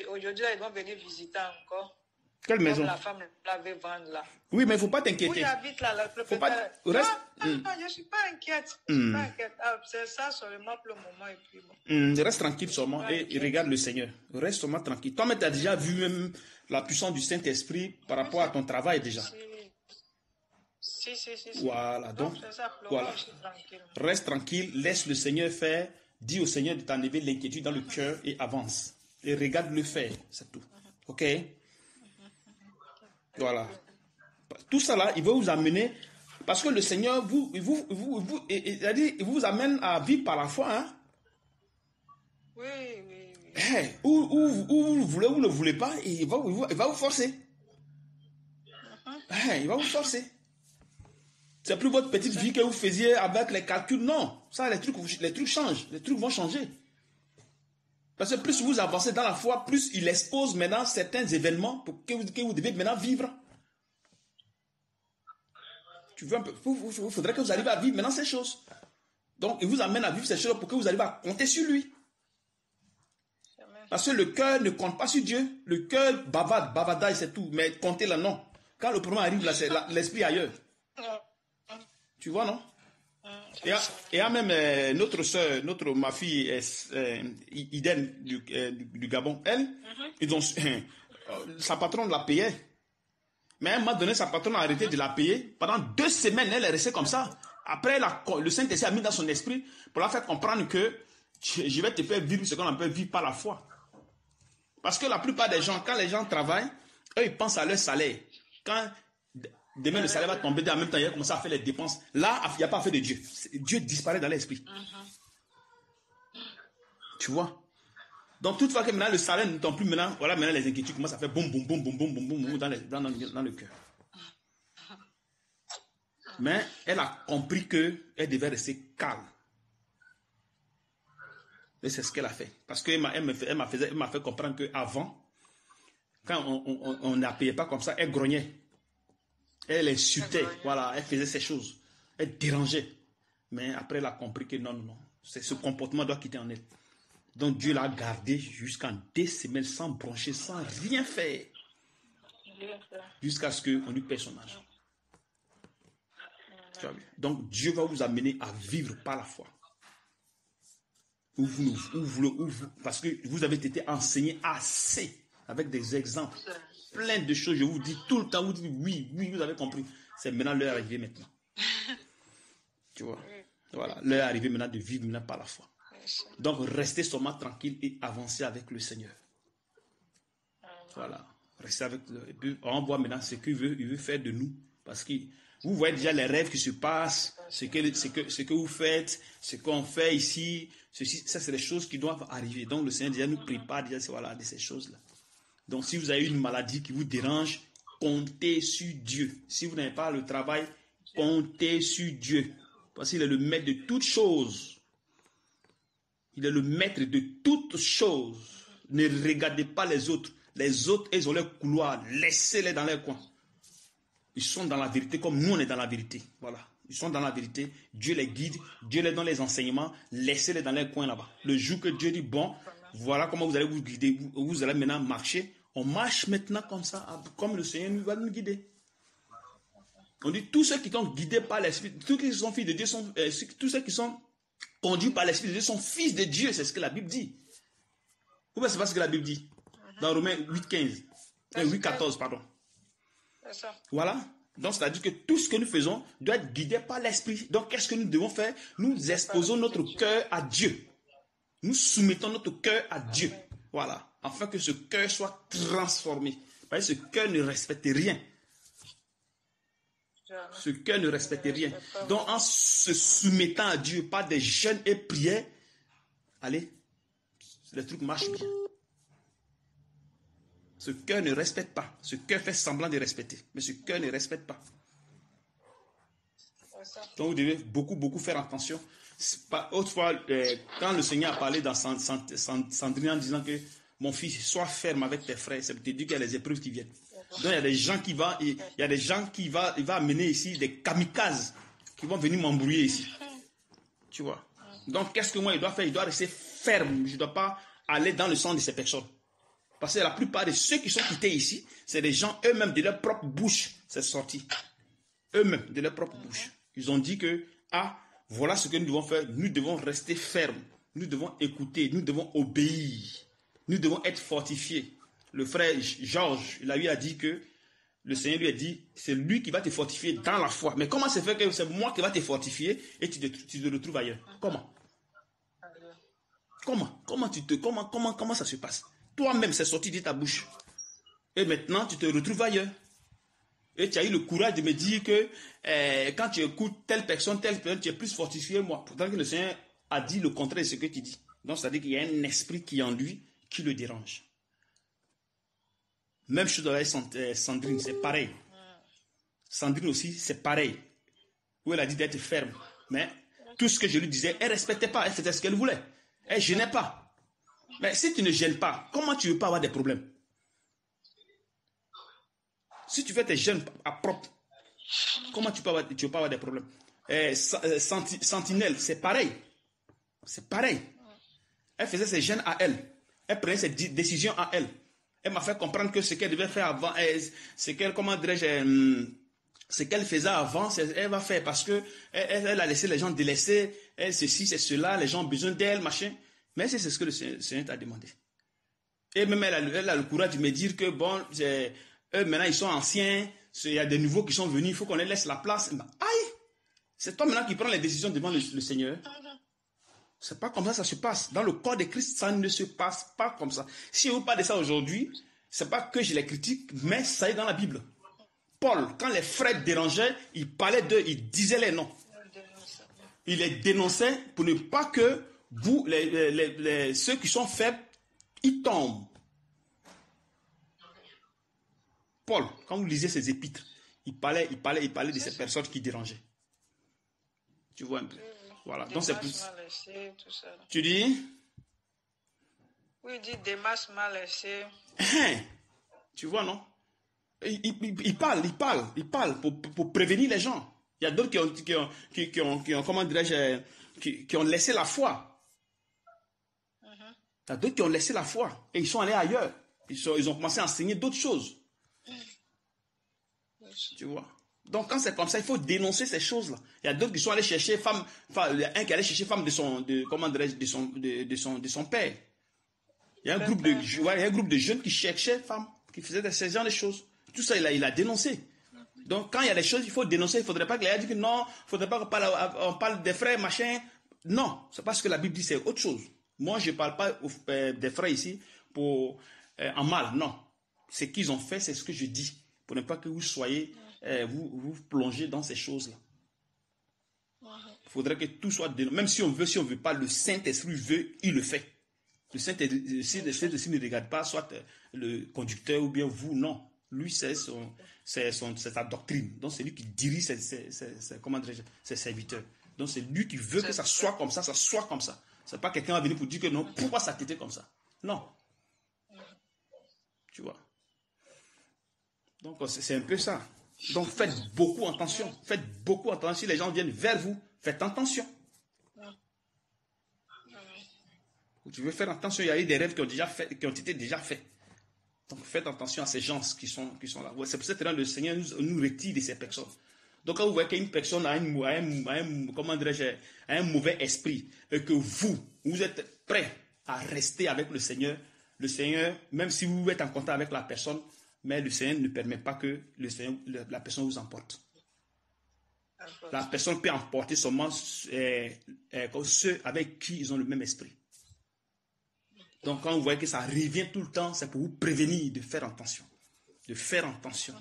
aujourd'hui, ils vont venir visiter encore. Quelle maison? Comme la femme l'avait vendre là. Oui, mais il ne faut pas t'inquiéter. Où j'habite là, le propriétaire. Faut pas... Non, je ne suis pas inquiète. Je suis pas inquiète. Ah, c'est ça seulement pour le moment. Et puis bon. Reste tranquille seulement et regarde le Seigneur. Reste seulement tranquille. Toi-même, tu as déjà vu même la puissance du Saint-Esprit par rapport à ton travail déjà. Si. Voilà, donc, ça, voilà. Reste tranquille, laisse le Seigneur faire. Dis au Seigneur de t'enlever l'inquiétude dans le cœur et avance. Et regarde le faire, c'est tout. Ok? Voilà. Tout ça là, il va vous amener, parce que le Seigneur il vous amène à vivre par la foi. Hein? Oui. Où vous voulez, ou ne voulez pas, il va vous forcer. Il va vous forcer. C'est plus votre petite vie que vous faisiez avec les calculs. Non, ça, les trucs changent. Les trucs vont changer. Parce que plus vous avancez dans la foi, plus il expose maintenant certains événements que vous devez maintenant vivre. Tu veux un peu, il faudrait que vous arriviez à vivre maintenant ces choses. Donc, il vous amène à vivre ces choses pour que vous arriviez à compter sur lui. Parce que le cœur ne compte pas sur Dieu. Le cœur bavadaille, c'est tout. Mais compter là, non. Quand le problème arrive, là, c'est l'esprit ailleurs. Tu vois, non? Et à même notre soeur, ma fille, Iden du Gabon, elle, sa patronne la payait. Mais elle m'a donné, sa patronne a arrêté de la payer. Pendant 2 semaines, elle est restée comme ça. Après, le Saint-Esprit a mis dans son esprit pour la faire comprendre que je vais te faire vivre ce qu'on appelle vivre par la foi. Parce que la plupart des gens, quand les gens travaillent, eux, ils pensent à leur salaire. Quand demain le salaire va tomber, en même temps, ils vont commencer à faire les dépenses. Là, il n'y a pas affaire de Dieu. Dieu disparaît dans l'esprit. Tu vois? Donc, toutefois que maintenant le salaire ne tombe plus, maintenant les inquiétudes commencent à faire boum, boum, boum, boum, boum, boum, boum dans le cœur. Mais elle a compris qu'elle devait rester calme. Et c'est ce qu'elle a fait. Parce qu'elle m'a fait comprendre qu'avant, quand on ne payait pas comme ça, elle grognait. Elle insultait. Voilà, elle faisait ces choses. Elle dérangeait. Mais après, elle a compris que non. Ce comportement doit quitter en elle. Donc Dieu l'a gardée jusqu'en 2 semaines sans broncher, sans rien faire. Jusqu'à ce qu'on lui paie son argent. Donc Dieu va vous amener à vivre par la foi. Parce que vous avez été enseigné assez avec des exemples. Plein de choses, je vous dis tout le temps, vous dites oui, vous avez compris. C'est maintenant l'heure arrivée maintenant. Tu vois? Voilà, l'heure est arrivée maintenant de vivre maintenant par la foi. Donc, restez seulement tranquille et avancez avec le Seigneur. Voilà. Restez avec le... Et puis, on voit maintenant ce qu'il veut faire de nous. Parce que vous voyez déjà les rêves qui se passent, ce que vous faites, ce qu'on fait ici. Ça, c'est les choses qui doivent arriver. Donc, le Seigneur déjà nous prépare déjà, de ces choses-là. Donc, si vous avez une maladie qui vous dérange, comptez sur Dieu. Si vous n'avez pas le travail, comptez sur Dieu. Parce qu'il est le maître de toutes choses. Il est le maître de toutes choses. Ne regardez pas les autres. Les autres, ils ont leur couloir. Laissez-les dans leur coin. Ils sont dans la vérité comme nous, on est dans la vérité. Voilà. Ils sont dans la vérité. Dieu les guide. Dieu les donne les enseignements. Laissez-les dans leur coin là-bas. Le jour que Dieu dit, bon, voilà comment vous allez vous guider. Vous allez maintenant marcher. On marche maintenant comme ça, comme le Seigneur va nous guider. On dit, tous ceux qui sont guidés par l'Esprit, tous ceux qui sont fils de Dieu, tous ceux qui sont conduits par l'Esprit de Dieu sont fils de Dieu, c'est ce que la Bible dit. Vous ne savez pas ce que la Bible dit? Dans Romains 8:14, pardon. Voilà. Donc, c'est-à-dire que tout ce que nous faisons doit être guidé par l'Esprit. Donc, qu'est-ce que nous devons faire? Nous exposons notre cœur à Dieu. Nous soumettons notre cœur à Dieu. Voilà. Afin que ce cœur soit transformé. Parce que ce cœur ne respecte rien. Ce cœur ne respecte rien. Donc, en se soumettant à Dieu par des jeûnes et prières, allez, les trucs marchent bien. Ce cœur ne respecte pas. Ce cœur fait semblant de respecter. Mais ce cœur ne respecte pas. Donc, vous devez beaucoup faire attention. Autrefois, quand le Seigneur a parlé dans Sandrine en disant que mon fils, sois ferme avec tes frères. Ça veut te dire qu'il y a les épreuves qui viennent. Donc, il y a des gens qui vont amener ici des kamikazes qui vont venir m'embrouiller ici. Tu vois. Donc, qu'est-ce que moi, il doit faire? Il doit rester ferme. Je ne dois pas aller dans le sens de ces personnes. Parce que la plupart de ceux qui sont quittés ici, c'est des gens eux-mêmes de leur propre bouche, c'est sorti. Eux-mêmes de leur propre bouche. Ils ont dit que, voilà ce que nous devons faire. Nous devons rester fermes. Nous devons écouter. Nous devons obéir. Nous devons être fortifiés. Le frère Georges, il lui a dit que le Seigneur lui a dit, c'est lui qui va te fortifier dans la foi. Mais comment se fait que c'est moi qui va te fortifier et tu te retrouves ailleurs? Comment ça se passe? Toi-même, c'est sorti de ta bouche. Et maintenant, tu te retrouves ailleurs. Et tu as eu le courage de me dire que quand tu écoutes telle personne, tu es plus fortifié que moi. Pourtant que le Seigneur a dit le contraire de ce que tu dis. Donc, c'est-à-dire qu'il y a un esprit qui est en lui qui le dérange. Même chose avec Sandrine, c'est pareil. Sandrine aussi, c'est pareil. Où elle a dit d'être ferme. Mais tout ce que je lui disais, elle ne respectait pas. Elle faisait ce qu'elle voulait. Elle ne gênait pas. Mais si tu ne gênes pas, comment tu ne veux pas avoir des problèmes? Si tu fais tes jeûnes à propre, comment tu ne veux pas avoir des problèmes? Sentinelle, c'est pareil. C'est pareil. Elle faisait ses jeûnes à elle. Elle prenait ses décisions à elle. Elle m'a fait comprendre que ce qu'elle devait faire avant, ce qu'elle faisait avant, elle va faire parce que elle a laissé les gens délaissés, elle ceci, c'est cela, les gens ont besoin d'elle, machin. Mais c'est ce que le Seigneur t'a demandé. Et même elle a le courage de me dire que bon, eux maintenant ils sont anciens, il y a des nouveaux qui sont venus, il faut qu'on les laisse la place. Aïe, c'est toi maintenant qui prends les décisions devant le Seigneur. C'est pas comme ça se passe. Dans le corps de Christ, ça ne se passe pas comme ça. Si je vous parle de ça aujourd'hui, c'est pas que je les critique, mais ça est dans la Bible. Paul, quand les frères dérangeaient, il parlait d'eux, il disait les noms. Il les dénonçait pour ne pas que vous, ceux qui sont faibles, ils tombent. Paul, quand vous lisez ses épîtres, il parlait de ces personnes qui dérangeaient. Tu vois un peu. Voilà, donc c'est plus. Tu dis? Oui, il dit Démas mal laissé. Tu vois, non? Il parle pour prévenir les gens. Il y a d'autres qui ont comment dirais-je, qui ont laissé la foi. Il y a d'autres qui ont laissé la foi et ils sont allés ailleurs. Ils ont commencé à enseigner d'autres choses. Tu vois? Donc, quand c'est comme ça, il faut dénoncer ces choses-là. Il y a d'autres qui sont allés chercher femme, il y a un qui allait chercher femme de son père. Il y a un groupe de jeunes qui cherchaient femme, qui faisaient ce genre de choses. Tout ça, il a dénoncé. Donc, quand il y a des choses, il faut dénoncer. Il ne faudrait pas qu'il ait dit que non, il ne faudrait pas qu'on parle des frères, machin. Non, c'est pas ce que la Bible dit, c'est autre chose. Moi, je ne parle pas des frères ici pour en mal, non. Ce qu'ils ont fait, c'est ce que je dis. Pour ne pas que vous soyez, vous plongez dans ces choses-là. Il faudrait que tout soit dénoncé. Même si on veut pas, le Saint-Esprit veut, il le fait. Le Saint-Esprit ne regarde pas soit le conducteur ou bien vous, non. Lui, c'est sa doctrine. Donc, c'est lui qui dirige ses serviteurs. Donc, c'est lui qui veut que ça soit comme ça, ça soit comme ça. Ce n'est pas quelqu'un qui va venir pour dire que non, pourquoi ça t'était comme ça? Non. Tu vois. Donc, c'est un peu ça. Donc, faites beaucoup attention. Faites beaucoup attention. Si les gens viennent vers vous, faites attention. Tu veux faire attention, il y a eu des rêves qui ont été déjà faits. Donc, faites attention à ces gens qui sont là. C'est pour ça que le Seigneur nous retire de ces personnes. Donc, quand vous voyez qu'une personne a un mauvais esprit et que vous êtes prêt à rester avec le Seigneur, même si vous êtes en contact avec la personne, mais le Seigneur ne permet pas que la personne vous emporte. La personne peut emporter seulement ceux avec qui ils ont le même esprit. Donc, quand vous voyez que ça revient tout le temps, c'est pour vous prévenir de faire attention. De faire attention.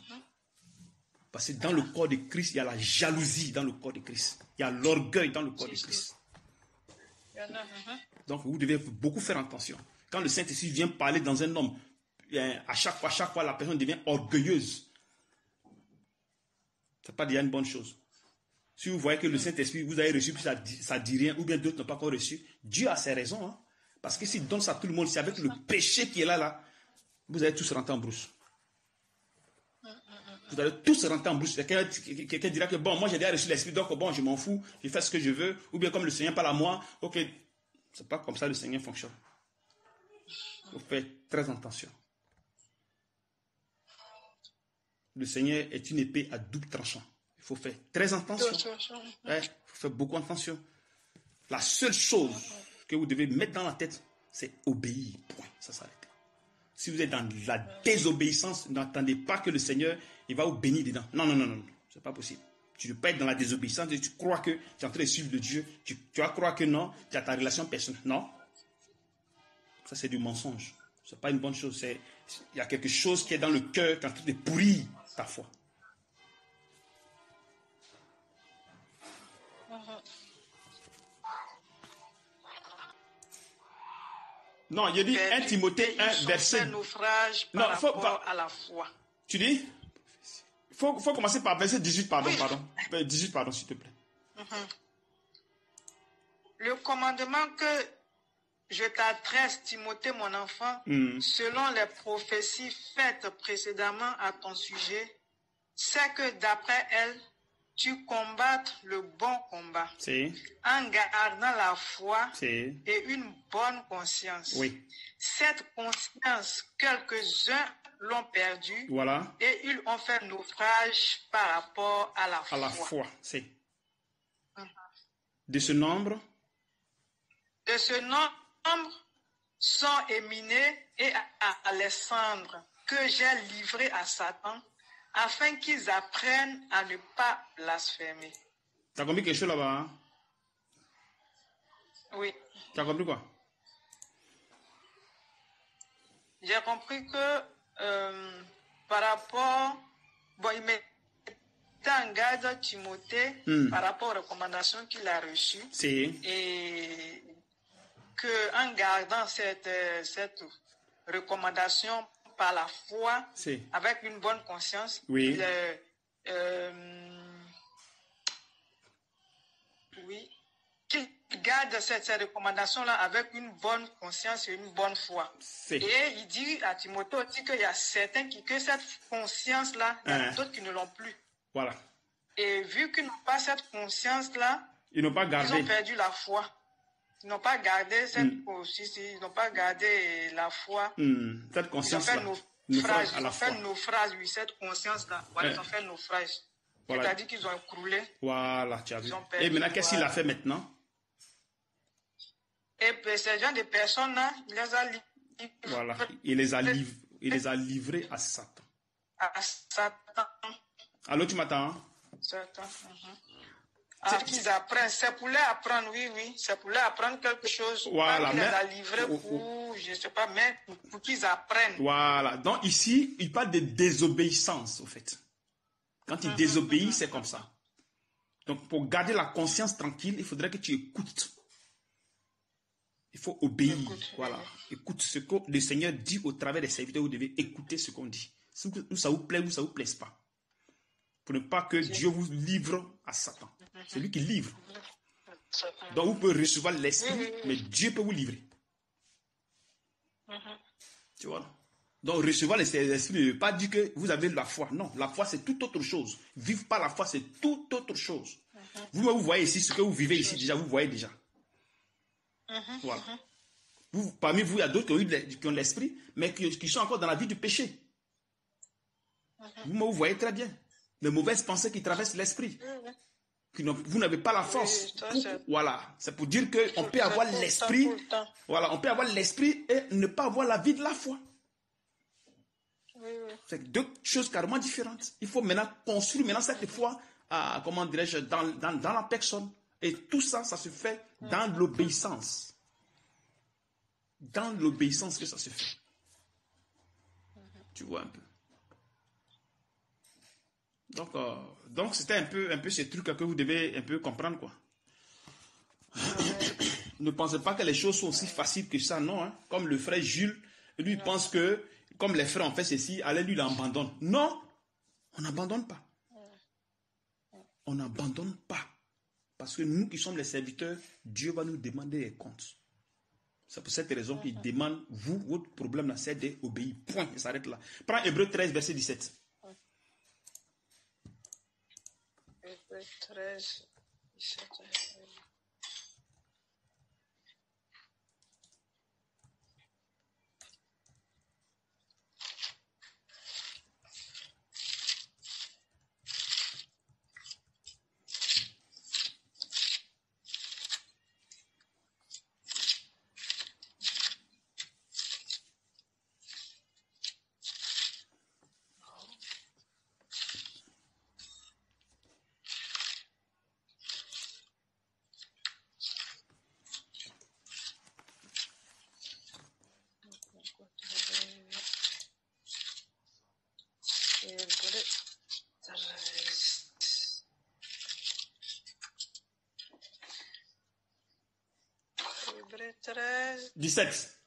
Parce que dans le corps de Christ, il y a la jalousie dans le corps de Christ. Il y a l'orgueil dans le corps de Christ. Donc, vous devez beaucoup faire attention. Quand le Saint-Esprit vient parler dans un homme, à chaque fois, la personne devient orgueilleuse. Ce n'est pas déjà une bonne chose. Si vous voyez que le Saint-Esprit, vous avez reçu, puis ça ne dit rien, ou bien d'autres n'ont pas encore reçu, Dieu a ses raisons. Hein. Parce que s'il donne ça à tout le monde, c'est avec le péché qui est là, vous allez tous rentrer en brousse. Vous allez tous rentrer en brousse. Quelqu'un dira que bon, moi j'ai déjà reçu l'esprit, donc bon, je m'en fous, je fais ce que je veux. Ou bien comme le Seigneur parle à moi, ok. C'est pas comme ça le Seigneur fonctionne. Il faut faire très attention. Le Seigneur est une épée à double tranchant. Il faut faire très attention. Il faut faire beaucoup attention. La seule chose que vous devez mettre dans la tête, c'est obéir. Point. Ça s'arrête. Si vous êtes dans la désobéissance, n'attendez pas que le Seigneur il va vous bénir dedans. Non, non, non, non. C'est pas possible. Tu ne peux pas être dans la désobéissance et tu crois que tu es en train de suivre de Dieu. Tu vas croire que non, tu as ta relation personnelle. Non. Ça, c'est du mensonge. Ce n'est pas une bonne chose. Il y a quelque chose qui est dans le cœur qui est en train de pourrir ta foi. Non, il dit 1 Timothée 1, verset... Non, il faut à la foi. Tu dis? Il faut commencer par verset 18, pardon. 18, pardon, s'il te plaît. Le commandement que je t'adresse, Timothée, mon enfant, selon les prophéties faites précédemment à ton sujet, c'est que d'après elles, tu combattes le bon combat en gardant la foi et une bonne conscience. Oui. Cette conscience, quelques-uns l'ont perdue et ils ont fait naufrage par rapport à la foi. À la foi, c'est. De ce nombre? De ce nombre sont Éminée et Alexandre, que j'ai livré à Satan, afin qu'ils apprennent à ne pas blasphémer. Tu as compris quelque chose là-bas, hein? Oui. Tu as compris quoi? J'ai compris que par rapport... Bon, il mettait en garde Timothée par rapport aux recommandations qu'il a reçues. Et qu'en gardant cette recommandation par la foi, avec une bonne conscience, qu'il garde cette recommandation-là avec une bonne conscience et une bonne foi. Et il dit à Timothée aussi qu'il y a certains que cette conscience-là, il y en a d'autres qui ne l'ont plus. Voilà. Et vu qu'ils n'ont pas cette conscience-là, ils n'ont pas gardé. Ils ont perdu la foi. Ils n'ont pas gardé cette conscience, ils n'ont pas gardé la foi. Cette conscience-là. Ils ont fait naufrage, oui, cette conscience-là. Voilà, ils ont fait naufrage. Voilà. C'est-à-dire qu'ils ont écroulé. Voilà, tu as vu. Et maintenant, qu'est-ce qu'il a fait maintenant? Et puis, ces gens de personnes-là, il les a livrés. Voilà, il les a livrés à Satan. À Satan. Allô, tu m'attends? Satan. Alors qu'ils apprennent, c'est pour les apprendre, oui, c'est pour les apprendre quelque chose. Voilà, il les a livrés pour, je ne sais pas, mais pour qu'ils apprennent. Voilà, donc ici, il parle de désobéissance, au fait. Quand il désobéit, c'est comme ça. Donc, pour garder la conscience tranquille, il faudrait que tu écoutes. Il faut obéir. Voilà. Écoute ce que le Seigneur dit au travers des serviteurs. Vous devez écouter ce qu'on dit. Ou ça vous plaît ou ça ne vous plaise pas. Pour ne pas que Dieu vous livre à Satan. C'est lui qui livre. Donc vous pouvez recevoir l'esprit, mais Dieu peut vous livrer. Tu vois? Donc recevoir l'esprit ne veut pas dire que vous avez la foi. Non, la foi c'est tout autre chose. Vivre par la foi c'est tout autre chose. Vous voyez ici ce que vous vivez ici déjà, vous voyez déjà. Voilà. Parmi vous, il y a d'autres qui ont l'esprit, mais qui sont encore dans la vie du péché. Vous voyez très bien. Les mauvaises pensées qui traversent l'esprit. Vous n'avez pas la force. Voilà. C'est pour dire qu'on peut avoir l'esprit. Voilà. On peut avoir l'esprit et ne pas avoir la vie de la foi. C'est deux choses carrément différentes. Il faut maintenant construire cette foi, comment dirais-je, dans la personne. Et tout ça, ça se fait dans l'obéissance. Dans l'obéissance que ça se fait. Tu vois un peu. Donc c'était un peu ces trucs que vous devez un peu comprendre, quoi. Ne pensez pas que les choses sont aussi faciles que ça, non. Hein? Comme le frère Jules, lui, il pense que, comme les frères ont fait ceci, allez, lui, il abandonne. Non, on n'abandonne pas. On n'abandonne pas. Parce que nous qui sommes les serviteurs, Dieu va nous demander des comptes. C'est pour cette raison qu'il demande, vous, votre problème là, c'est d'obéir. Point, il s'arrête là. Prends Hébreux 13, verset 17. Hébreux 13, 17. Hébreux 13, 17.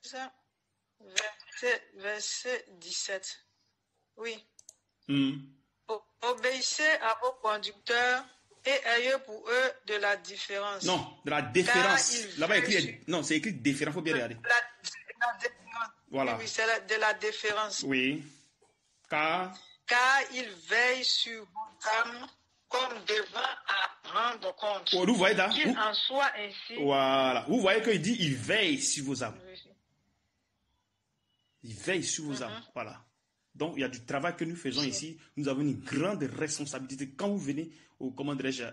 Verset 17. Oui. Mm. Obéissez à vos conducteurs et ayez pour eux de la différence. Non, de la déférence. Là-bas, écrit, non, c'est écrit différent, il faut bien regarder. La déférence. Voilà. Oui, c'est de la déférence. Oui. Car il veille sur vos âmes comme devant à rendre compte. vous voyez là, qu'il en soit ainsi. Voilà. Vous voyez qu'il dit, il veille sur vos âmes. Oui. Il veille sur vos âmes. Voilà. Donc, il y a du travail que nous faisons ici. Nous avons une grande responsabilité. Quand vous venez au, comment dirais-je,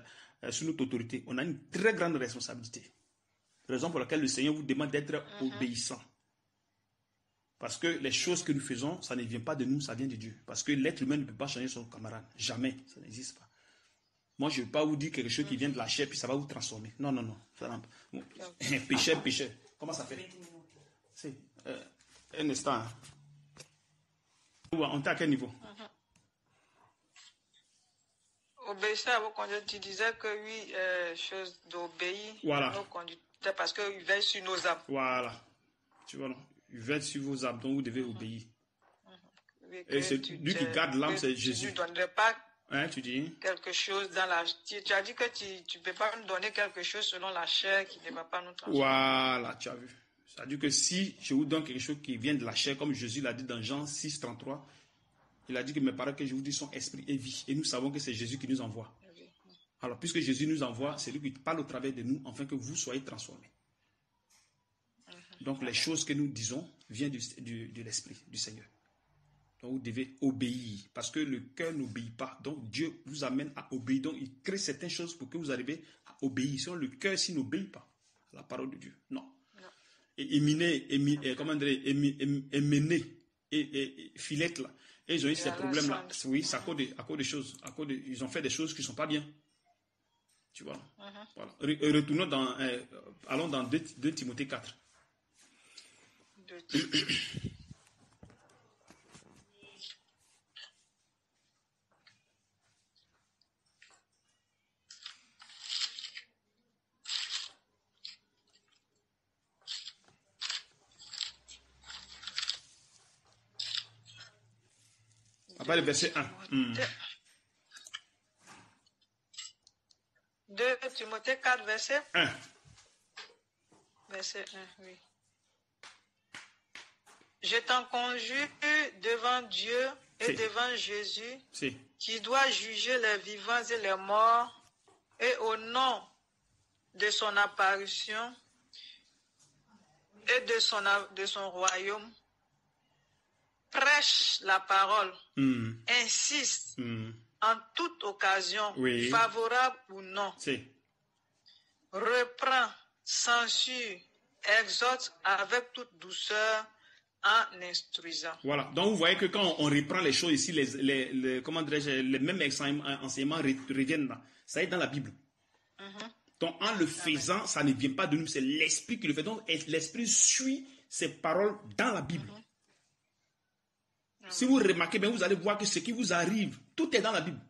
sous notre autorité, on a une très grande responsabilité. Raison pour laquelle le Seigneur vous demande d'être obéissant. Parce que les choses que nous faisons, ça ne vient pas de nous, ça vient de Dieu. Parce que l'être humain ne peut pas changer son camarade. Jamais. Ça n'existe pas. Moi, je ne vais pas vous dire quelque chose qui vient de la chair, puis ça va vous transformer. Non, non, non. Pécheur. Comment ça fait? C'est un instant. On est à quel niveau? Obéissez à vos conducteurs. Tu disais que oui, chose d'obéir voilà. à nos conducteurs parce qu'ils veillent sur nos âmes. Voilà. Tu vois, non? Ils veillent sur vos âmes, donc vous devez obéir. Oui, et c'est lui qui garde l'âme, c'est Jésus. Tu ne donnerais pas tu dis? Quelque chose dans la... Tu as dit que tu ne peux pas nous donner quelque chose selon la chair qui ne va pas nous transformer. Voilà, tu as vu. C'est-à-dire que si je vous donne quelque chose qui vient de la chair, comme Jésus l'a dit dans Jean 6, 33, il a dit que mes paroles que je vous dis sont esprit et vie. Et nous savons que c'est Jésus qui nous envoie. Alors, puisque Jésus nous envoie, c'est lui qui parle au travers de nous, afin que vous soyez transformés. Donc, les choses que nous disons viennent de l'esprit du Seigneur. Donc, vous devez obéir, parce que le cœur n'obéit pas. Donc, Dieu vous amène à obéir. Donc, il crée certaines choses pour que vous arriviez à obéir. Sinon, le cœur, s'il n'obéit pas à la parole de Dieu, non. Et Éminé et Philette, là, et ils ont eu ces problèmes-là. Oui, c'est à cause de choses. Ils ont fait des choses qui ne sont pas bien. Tu vois. Voilà. Retournons allons dans 2 Timothée 4. Après le verset 1. 2 Timothée 4, verset 1. Verset 1, oui. Je t'en conjure devant Dieu et devant Jésus, qui doit juger les vivants et les morts, et au nom de son apparition et de son royaume, prêche la parole, insiste en toute occasion, favorable ou non, reprend, censure, exhorte avec toute douceur en instruisant. Voilà, donc vous voyez que quand on reprend les choses ici, les mêmes enseignements reviennent là. Ça est dans la Bible. Donc en le faisant, ça ne vient pas de nous, c'est l'Esprit qui le fait. Donc l'Esprit suit ces paroles dans la Bible. Si vous remarquez bien, vous allez voir que ce qui vous arrive, tout est dans la Bible.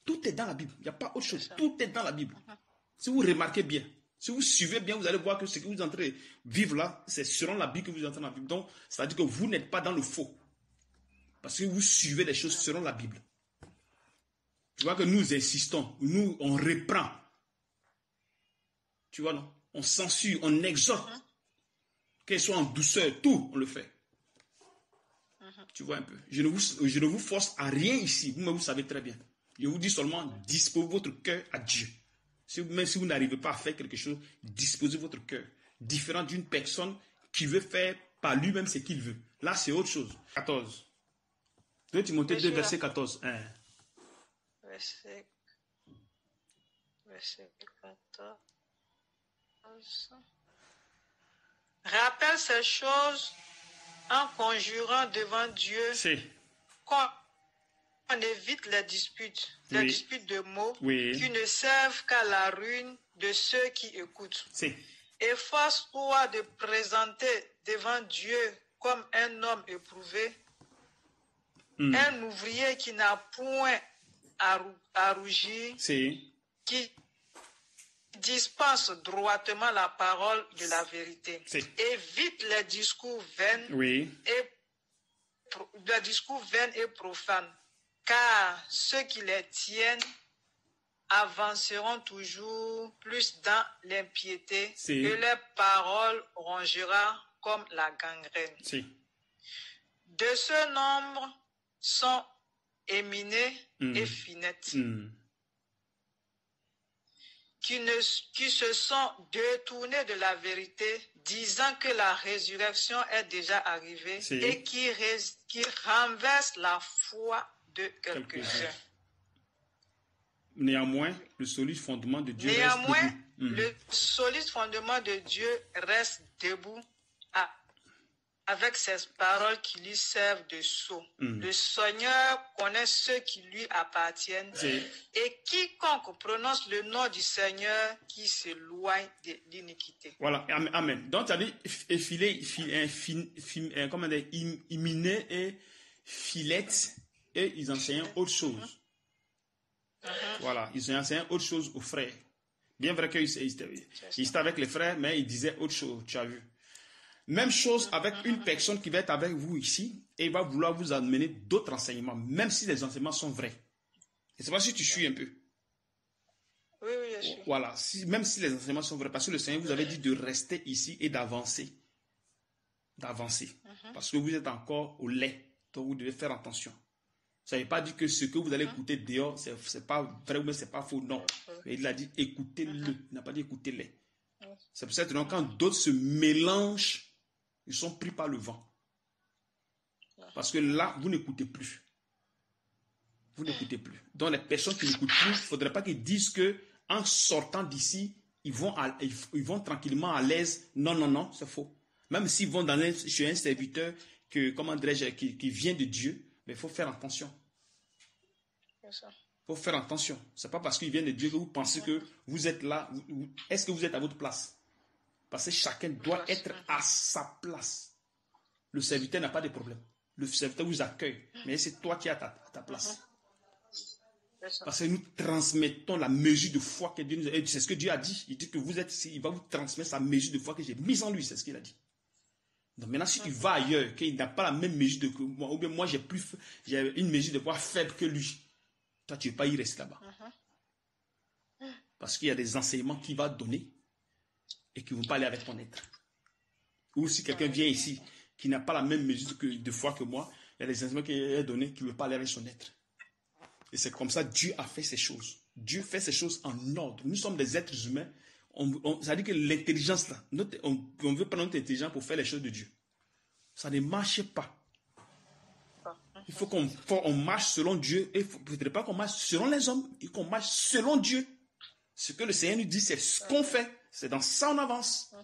Tout est dans la Bible. Il n'y a pas autre chose. Tout est dans la Bible. Si vous remarquez bien, si vous suivez bien, vous allez voir que ce que vous êtes en train de vivre là, c'est selon la Bible que vous êtes en train de vivre. Donc, c'est-à-dire que vous n'êtes pas dans le faux. Parce que vous suivez les choses selon la Bible. Tu vois que nous insistons, nous, on reprend. Tu vois, non? On censure, on exhorte. Qu'elle soit en douceur, tout, on le fait. Tu vois un peu. Je ne vous force à rien ici. Vous savez très bien. Je vous dis seulement, disposez votre cœur à Dieu. Même si vous n'arrivez pas à faire quelque chose, disposez votre cœur. Différent d'une personne qui veut faire par lui-même ce qu'il veut. Là, c'est autre chose. 14. 2 Timothée 2, verset 14. Verset 14. Rappelle ces choses en conjurant devant Dieu qu'on évite les disputes de mots qui ne servent qu'à la ruine de ceux qui écoutent. Efforce-toi de présenter devant Dieu comme un homme éprouvé, un ouvrier qui n'a point à rougir, qui dispense droitement la parole de la vérité. Évite les discours vains et profanes, car ceux qui les tiennent avanceront toujours plus dans l'impiété et leur parole rongera comme la gangrène. De ce nombre sont Éminée et Finette, qui se sont détournés de la vérité, disant que la résurrection est déjà arrivée et qui renversent la foi de quelques-uns. Néanmoins, le solide fondement de Dieu reste debout avec ces paroles qui lui servent de sceau. Le Seigneur connaît ceux qui lui appartiennent et quiconque prononce le nom du Seigneur qui s'éloigne de l'iniquité. Voilà, amen. Donc, tu as dit Hyménée et Philette, et ils enseignent autre chose. Voilà, ils enseignent autre chose aux frères. Bien vrai qu'ils étaient avec les frères, mais ils disaient autre chose, tu as vu. Même chose avec une personne qui va être avec vous ici et va vouloir vous amener d'autres enseignements, même si les enseignements sont vrais. Je ne sais pas si tu suis un peu. Oui, je suis. Voilà, même si les enseignements sont vrais, parce que le Seigneur vous avait dit de rester ici et d'avancer. Parce que vous êtes encore au lait, donc vous devez faire attention. Ça ne veut pas dire que ce que vous allez écouter dehors, ce n'est pas vrai ou même ce n'est pas faux, non. Mais il a dit écoutez-le, il n'a pas dit écoutez-les. C'est pour ça que quand d'autres se mélangent, ils sont pris par le vent. Parce que là, vous n'écoutez plus. Vous n'écoutez plus. Donc les personnes qui n'écoutent plus, il ne faudrait pas qu'ils disent qu'en sortant d'ici, ils vont tranquillement à l'aise. Non, c'est faux. Même s'ils vont chez un serviteur qui vient de Dieu, mais il faut faire attention. Il faut faire attention. Ce n'est pas parce qu'il vient de Dieu que vous pensez que vous êtes là. Est-ce que vous êtes à votre place? Parce que chacun doit être à sa place. Le serviteur n'a pas de problème. Le serviteur vous accueille. Mais c'est toi qui es à ta place. Parce que nous transmettons la mesure de foi que Dieu nous a dit. C'est ce que Dieu a dit. Il dit que vous êtes ici. Il va vous transmettre sa mesure de foi que j'ai mise en lui. C'est ce qu'il a dit. Donc maintenant, si tu vas ailleurs, qu'il n'a pas la même mesure de moi, ou bien moi j'ai une mesure de foi faible que lui, toi tu ne veux pas y rester là-bas. Parce qu'il y a des enseignements qu'il va donner et qui ne vont pas aller avec ton être. Ou si quelqu'un vient ici qui n'a pas la même mesure de foi que moi, il y a des enseignements qu'il a donnés qui ne veulent pas aller avec son être. Et c'est comme ça que Dieu a fait ces choses. Dieu fait ces choses en ordre. Nous sommes des êtres humains. Ça dit que l'intelligence, là, on veut prendre notre intelligence pour faire les choses de Dieu. Ça ne marche pas. Il faut qu'on marche selon Dieu. Et il ne faudrait pas qu'on marche selon les hommes. Il faut qu'on marche selon Dieu. Ce que le Seigneur nous dit, c'est ce qu'on fait. C'est dans ça on avance.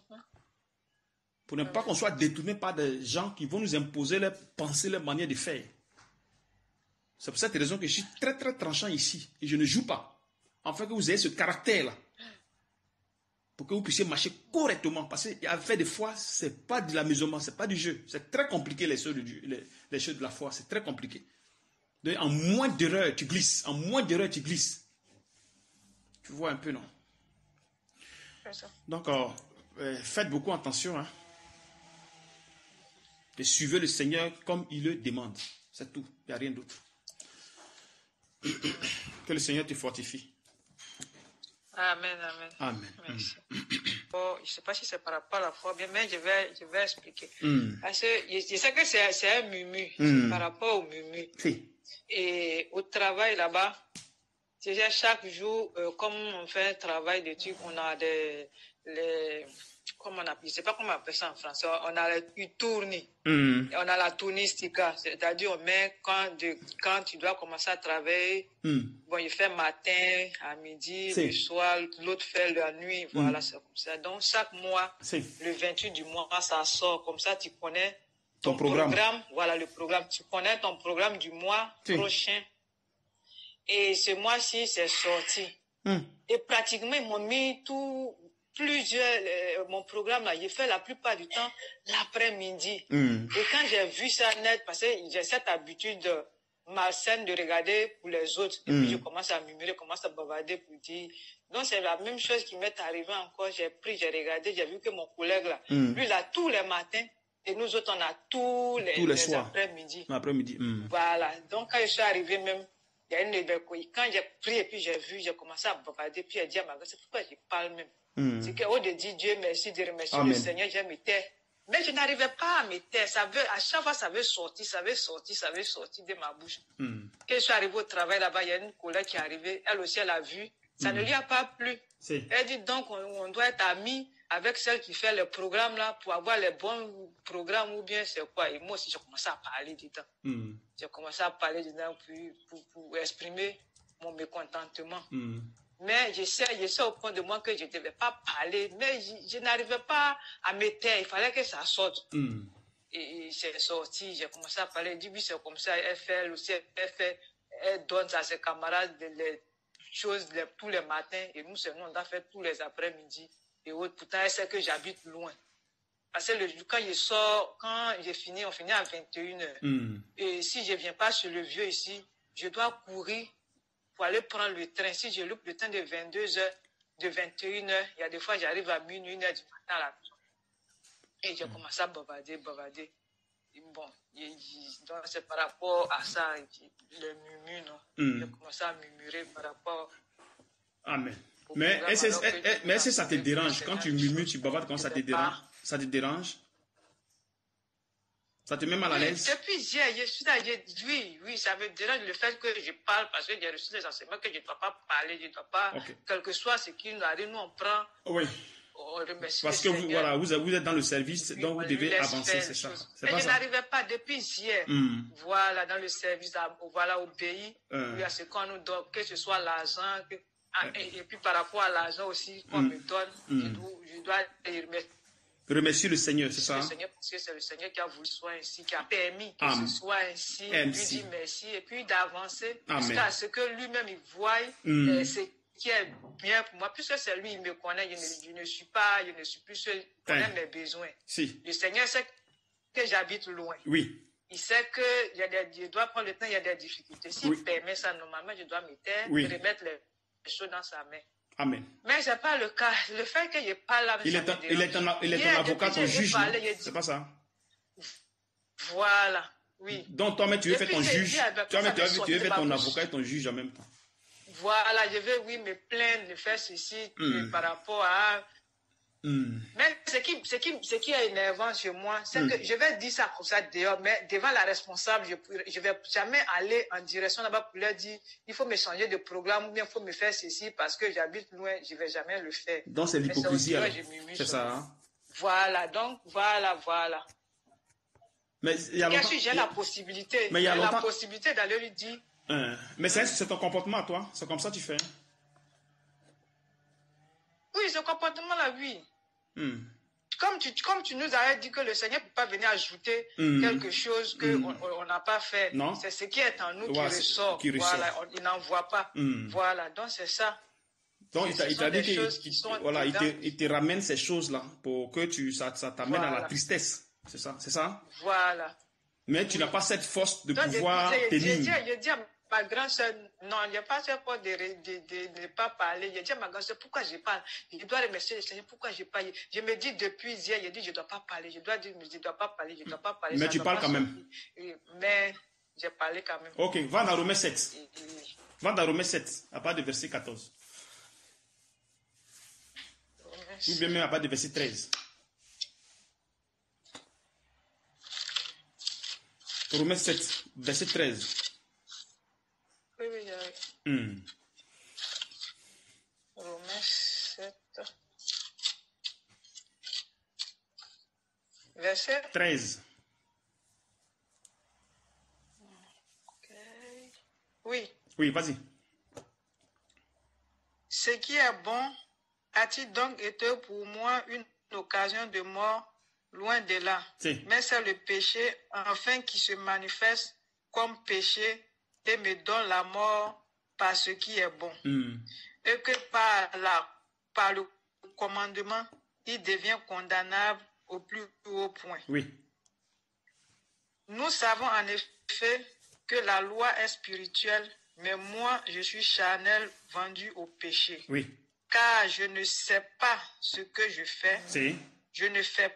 Pour ne pas qu'on soit détourné par des gens qui vont nous imposer leurs pensées, leurs manières de faire. C'est pour cette raison que je suis très très tranchant ici. Et je ne joue pas. Afin que vous ayez ce caractère-là. Pour que vous puissiez marcher correctement. Parce qu'à des fois, ce n'est pas de l'amusement, ce n'est pas du jeu. C'est très compliqué les choses de Dieu, les choses de la foi. C'est très compliqué. Donc, en moins d'erreurs, tu glisses. En moins d'erreurs, tu glisses. Tu vois un peu, non? Donc, faites beaucoup attention. Hein. Et suivez le Seigneur comme il le demande. C'est tout. Il n'y a rien d'autre. Que le Seigneur te fortifie. Amen. Amen. Merci. je ne sais pas si c'est par rapport à la foi, mais je vais expliquer. Parce que je sais que c'est un murmure, c'est par rapport au murmure. Si. Et au travail là-bas, chaque jour, comme on fait un travail d'études, on a comment on appelle, je ne sais pas comment on appelle ça en français, on a une tournée. On a la touristica, c'est-à-dire on met quand tu dois commencer à travailler, bon, il fait matin, à midi, le soir, l'autre fait la nuit, voilà, c'est comme ça. Donc chaque mois, le 28 du mois, ça sort, comme ça tu connais ton programme. Voilà le programme, tu connais ton programme du mois prochain. Et ce mois-ci, c'est sorti. Et pratiquement, ils m'ont mis mon programme là, j'ai fait la plupart du temps l'après-midi. Et quand j'ai vu ça net, parce que j'ai cette habitude malsaine de regarder pour les autres, et puis je commence à murmurer, commence à bavarder pour dire. Donc c'est la même chose qui m'est arrivé encore. J'ai regardé, j'ai vu que mon collègue là, lui là, tous les matins, et nous autres, on a tous les après-midi. Voilà. Donc quand je suis arrivé même, il y a quand j'ai pris et puis j'ai commencé à bavarder, puis j'ai dit à ma mère, c'est pourquoi je parle même. C'est qu'au lieu de dire Dieu merci, de remercier le Seigneur, j'ai me taire. Mais je n'arrivais pas à me taire. À chaque fois, ça veut sortir de ma bouche. Quand je suis arrivé au travail là-bas, il y a une collègue qui est arrivée, elle aussi, elle a vu. Ça ne lui a pas plu. Elle dit donc, on doit être amis avec celle qui fait le programme là pour avoir les bons programmes ou bien c'est quoi. Et moi aussi, j'ai commencé à parler dedans. J'ai commencé à parler dedans pour exprimer mon mécontentement. Mais je sais au point de moi que je ne devais pas parler, mais je n'arrivais pas à me taire, il fallait que ça sorte. Et c'est sorti, j'ai commencé à parler, dit oui c'est comme ça, elle donne à ses camarades les choses tous les matins, et nous on doit faire tous les après-midi. Et autres, pourtant elle sait que j'habite loin. Parce que quand je sors, quand j'ai fini, on finit à 21h. Et si je ne viens pas sur le vieux ici, je dois courir pour aller prendre le train. Si je loupe le train de 22h, de 21h, il y a des fois, j'arrive à minuit, 1h du matin à la maison. Et j'ai commencé à bavarder. Et bon, donc c'est par rapport à ça, le murmure, non? J'ai commencé à murmurer par rapport... Amen. Mais est-ce que ça te dérange? Quand tu murmures, tu bavardes, quand ça te dérange? Ça te dérange? Ça te met mal à l'aise? Depuis hier, je suis là, oui, ça me dérange le fait que je parle parce que j'ai reçu des enseignements que je ne dois pas parler, je ne dois pas, quel que soit ce qui nous arrive, nous on prend. Oui. Parce que vous êtes dans le service, donc vous devez avancer, c'est ça. Mais je n'arrivais pas depuis hier. Voilà, dans le service, voilà, au pays, il y a ce qu'on nous donne, que ce soit l'argent, et puis par rapport à l'argent aussi qu'on me donne, je dois remercier le Seigneur, c'est ça? Le Seigneur, parce que c'est le Seigneur qui a voulu que ce soit ainsi, qui a permis que ce soit ainsi, lui dire merci, et puis d'avancer jusqu'à ce que lui-même il voie ce qui est bien pour moi, puisque c'est lui, il me connaît, je ne suis plus seul, il connaît mes besoins. Le Seigneur sait que j'habite loin. Il sait que je dois prendre le temps, il y a des difficultés. S'il permet ça, normalement, je dois me taire, remettre les choses dans sa main. Amen. Mais ce n'est pas le cas. Le fait que je parle avec il est ton avocat, ton juge, c'est pas ça? Voilà, oui. Donc toi-même, tu veux faire ton juge. Toi-même, tu veux faire ton avocat et ton juge en même temps. Voilà, je vais, me plaindre de faire ceci par rapport à... Mais ce qui est énervant chez moi, c'est que je vais dire ça comme ça dehors, mais devant la responsable, je ne vais jamais aller en direction là-bas pour leur dire il faut me changer de programme ou bien il faut me faire ceci parce que j'habite loin, je ne vais jamais le faire. Donc c'est l'hypocrisie, c'est ça, hein? Voilà, donc voilà. Mais j'ai la possibilité, la possibilité d'aller lui dire... Mais c'est ton comportement à toi, c'est comme ça que tu fais? Oui, ce comportement-là, oui. Comme tu nous avais dit que le Seigneur ne peut pas venir ajouter quelque chose qu'on n'a pas fait. C'est ce qui est en nous qui ressort. Voilà, il n'en voit pas. Voilà, donc c'est ça. Donc il t'a dit qu'il te ramène ces choses-là pour que ça t'amène à la tristesse. C'est ça? Voilà. Mais tu n'as pas cette force de pouvoir tenir. Je dis à ma grand-sœur, non, il n'y a pas cette force de ne pas parler. Je dis à ma grand-sœur, pourquoi je parle? Je dois remercier le Seigneur, pourquoi je parle? Je me dis depuis hier, je dis, je ne dois pas parler. Je dois pas parler. Mais tu parles quand même. Mais j'ai parlé quand même. Ok, va dans Romains 7. Va dans Romains 7, à part de verset 14. Romains 13. Ou bien même à partir du verset 13. Romains 7, verset 13. Oui, oui. Romains 7. Verset 13. Okay. Oui. Oui, vas-y. Ce qui est bon a-t-il donc été pour moi une occasion de mort? Loin de là. Si. Mais c'est le péché, enfin, qui se manifeste comme péché et me donne la mort par ce qui est bon. Et que par le commandement, il devient condamnable au plus haut point. Oui. Nous savons en effet que la loi est spirituelle, mais moi, je suis charnel, vendu au péché. Oui. Car je ne sais pas ce que je fais. Si. Je ne fais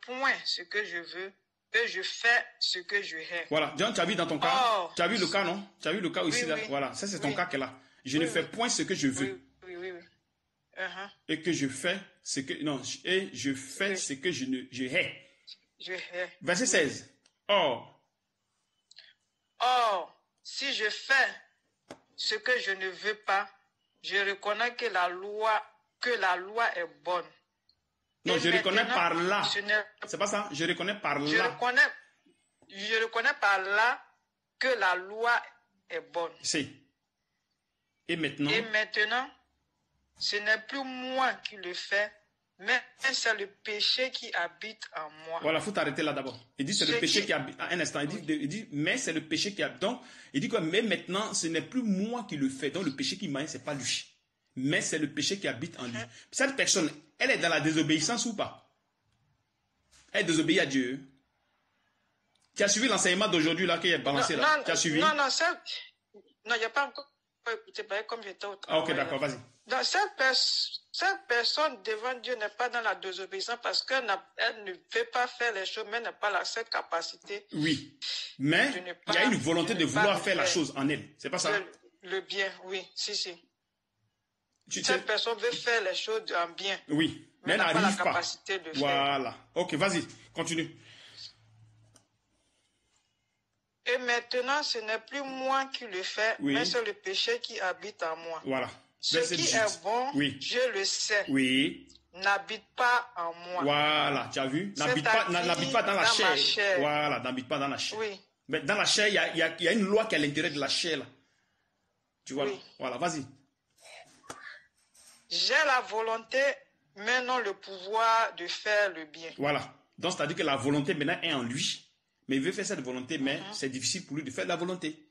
point ce que je veux, et je fais ce que je hais. Voilà. John, tu as vu dans ton cas, tu as vu le cas, non? Tu as vu le cas aussi, oui, là? Oui. Voilà. Ça, c'est ton cas qu'elle a. Je Oui, ne fais point ce que je veux. Oui. Et que je fais ce que... Non. Et je fais ce que je hais. Je hais. Verset 16. Or, si je fais ce que je ne veux pas, je reconnais que la loi est bonne. Non, et je reconnais par là. Ce C'est pas ça? Je reconnais par je là. reconnais par là que la loi est bonne. Si. Et maintenant, ce n'est plus moi qui le fais, mais c'est le péché qui habite en moi. voilà, il faut t'arrêter là d'abord. Il dit c'est le péché qui habite. Un instant, il dit mais c'est le péché qui habite. Donc, il dit quoi? Mais maintenant, ce n'est plus moi qui le fais. Donc, le péché qui m'a, c'est pas lui. Mais c'est le péché qui habite en lui. Cette personne, elle est dans la désobéissance ou pas? Elle désobéit à Dieu. Tu as suivi l'enseignement d'aujourd'hui là qui est balancé là? Tu as suivi? Non, il n'y a pas encore écouté comme j'étais au travail. Ah, ok, d'accord, vas-y. Donc, cette personne devant Dieu n'est pas dans la désobéissance parce qu'elle ne veut pas faire les choses, mais n'a pas cette capacité. Oui, mais il y a une volonté de vouloir faire la chose en elle. C'est pas ça? Le bien, oui, si. Cette personne veut faire les choses en bien. Oui, mais elle n'a pas la n'arrive pas. capacité de faire. Voilà. Ok, vas-y, continue. Et maintenant, ce n'est plus moi qui le fais, mais c'est le péché qui habite en moi. Voilà. Ce qui est bon, je le sais. Oui. N'habite pas en moi. Voilà, tu as vu? N'habite pas dans la chair. Voilà, n'habite pas dans la chair. Oui. Mais dans la chair, il y a une loi qui est à l'intérieur de la chair. Là. Tu vois? Oui. Voilà, vas-y. J'ai la volonté, mais non le pouvoir de faire le bien. Voilà. Donc, c'est-à-dire que la volonté maintenant est en lui. Mais il veut faire cette volonté, mais c'est difficile pour lui de faire la volonté.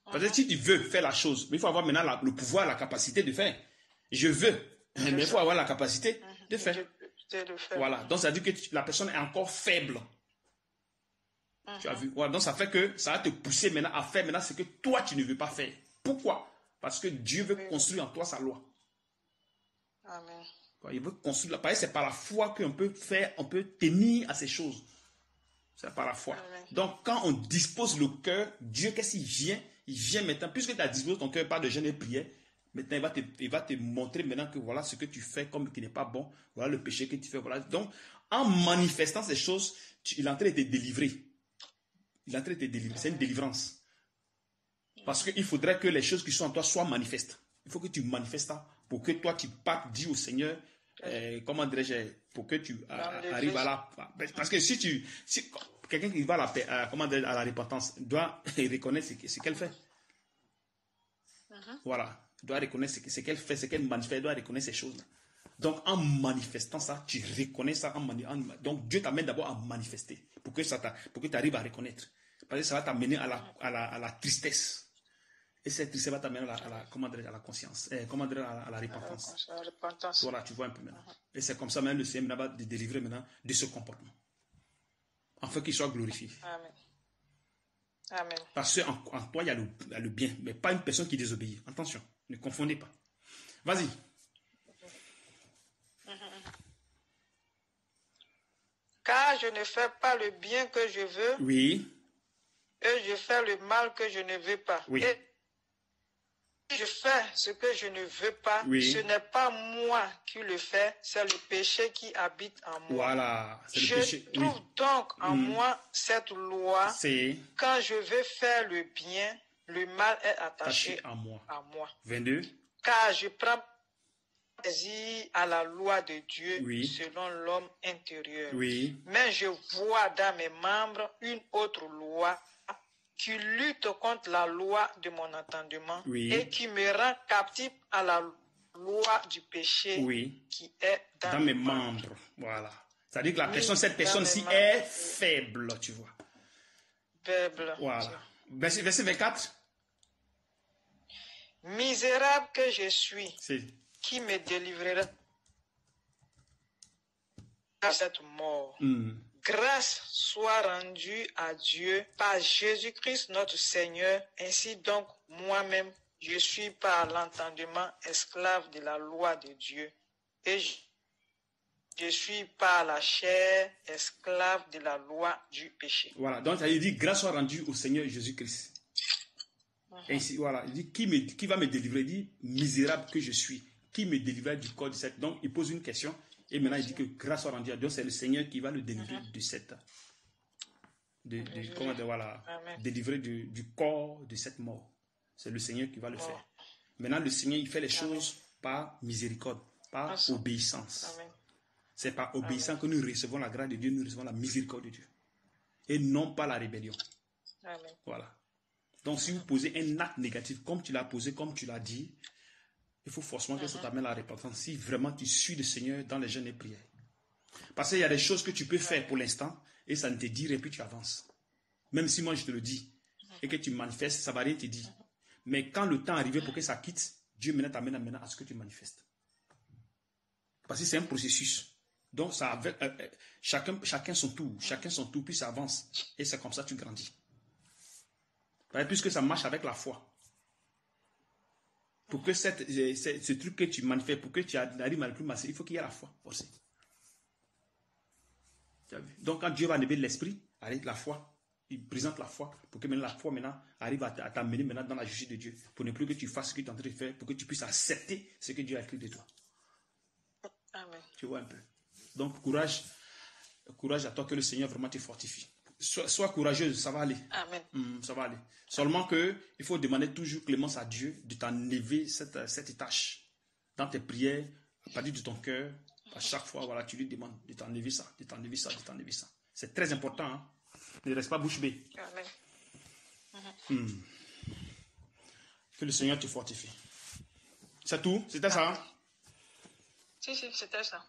Parce que si tu veux faire la chose, mais il faut avoir maintenant le pouvoir, la capacité de faire. Je veux, mais il faut avoir la capacité de faire. Voilà. Donc, ça veut dire que la personne est encore faible. Tu as vu? Voilà. Donc, ça fait que ça va te pousser maintenant à faire maintenant ce que toi, tu ne veux pas faire. Pourquoi? Parce que Dieu veut construire en toi sa loi. Amen. Il veut construire. Parce que c'est par la foi qu'on peut faire, on peut tenir à ces choses. C'est par la foi. Amen. Donc, quand on dispose le cœur, Dieu, qu'est-ce qu'il vient? Il vient maintenant, puisque tu as disposé ton cœur par de jeûne et prière, maintenant il va te montrer maintenant que voilà ce que tu fais comme qui n'est pas bon, voilà le péché que tu fais. Voilà. Donc, en manifestant ces choses, il est en train de te délivrer. Il est en train de te délivrer. C'est une délivrance. Parce qu'il faudrait que les choses qui sont en toi soient manifestes. Il faut que tu manifestes ça pour que toi, tu partes, dis au Seigneur, comment dirais-je, pour que tu arrives à la... Parce que si quelqu'un qui va à la repentance doit reconnaître ce qu'elle fait. Voilà. Doit reconnaître ce qu'elle fait, ce qu'elle manifeste, doit reconnaître ces choses-là. Donc, en manifestant ça, tu reconnais ça. Donc, Dieu t'amène d'abord à manifester pour que tu arrives à reconnaître. Parce que ça va t'amener à la tristesse. Et cette tristesse va t'amener à la conscience, à la repentance. Voilà, tu vois un peu maintenant. Et c'est comme ça même le Seigneur va te délivrer maintenant de ce comportement. Afin qu'il soit glorifié. Amen. Amen. Parce qu'en toi, il y a le bien, mais pas une personne qui désobéit. Attention, ne confondez pas. Vas-y. Car je ne fais pas le bien que je veux. Oui. Et je fais le mal que je ne veux pas. Oui. je fais ce que je ne veux pas, ce n'est pas moi qui le fais, c'est le péché qui habite en moi. Voilà, c'est le péché. Je trouve donc en moi cette loi. Quand je veux faire le bien, le mal est attaché à moi. 22. Car je prends plaisir à la loi de Dieu selon l'homme intérieur. Mais je vois dans mes membres une autre loi qui lutte contre la loi de mon entendement et qui me rend captif à la loi du péché qui est dans mes membres. Voilà. C'est-à-dire que cette personne-ci est faible, tu vois. Faible. Voilà. Verset 24. Misérable que je suis, qui me délivrera de cette mort. Grâce soit rendue à Dieu par Jésus-Christ notre Seigneur. Ainsi donc, moi-même, je suis par l'entendement esclave de la loi de Dieu. Et je suis par la chair esclave de la loi du péché. Voilà, donc il dit grâce soit rendue au Seigneur Jésus-Christ. Ainsi, voilà, il dit qui va me délivrer? Il dit misérable que je suis. Qui me délivrera du corps de cette. Donc il pose une question. Et maintenant, il dit que grâce soit rendue à Dieu, c'est le Seigneur qui va le délivrer de cette, délivrer du corps de cette mort. C'est le Seigneur qui va le faire. Maintenant, le Seigneur, il fait les choses par miséricorde, par obéissance. C'est par obéissance que nous recevons la grâce de Dieu, nous recevons la miséricorde de Dieu. Et non pas la rébellion. Voilà. Donc, si vous posez un acte négatif, comme tu l'as posé, comme tu l'as dit, il faut forcément que ça t'amène à la repentance. Si vraiment tu suis le Seigneur dans les jeûnes et prières. Parce qu'il y a des choses que tu peux faire pour l'instant et ça ne te dit rien, puis tu avances. Même si moi je te le dis et que tu manifestes, ça ne va rien te dire. Mais quand le temps arrive pour que ça quitte, Dieu maintenant t'amène à ce que tu manifestes. Parce que c'est un processus. Donc ça chacun son tour, puis ça avance. Et c'est comme ça que tu grandis. Puisque ça marche avec la foi. Pour que ce truc que tu manifestes, pour que tu arrives à le plus masser, il faut qu'il y ait la foi aussi. Donc quand Dieu va lever l'esprit, avec la foi, il présente la foi, pour que la foi maintenant arrive à t'amener maintenant dans la justice de Dieu. Pour ne plus que tu fasses ce que tu es en train de faire, pour que tu puisses accepter ce que Dieu a écrit de toi. Amen. Tu vois un peu. Donc courage à toi, que le Seigneur vraiment te fortifie. Sois courageuse, ça va aller. Amen. Ça va aller. Seulement il faut demander toujours clémence à Dieu de t'enlever cette tâche dans tes prières, à partir de ton cœur. À chaque fois, voilà, tu lui demandes de t'enlever ça, de t'enlever ça, de t'enlever ça. C'est très important. Hein? Ne reste pas bouche bée. Amen. Que le Seigneur te fortifie. C'est tout? C'était ça? Si, c'était ça.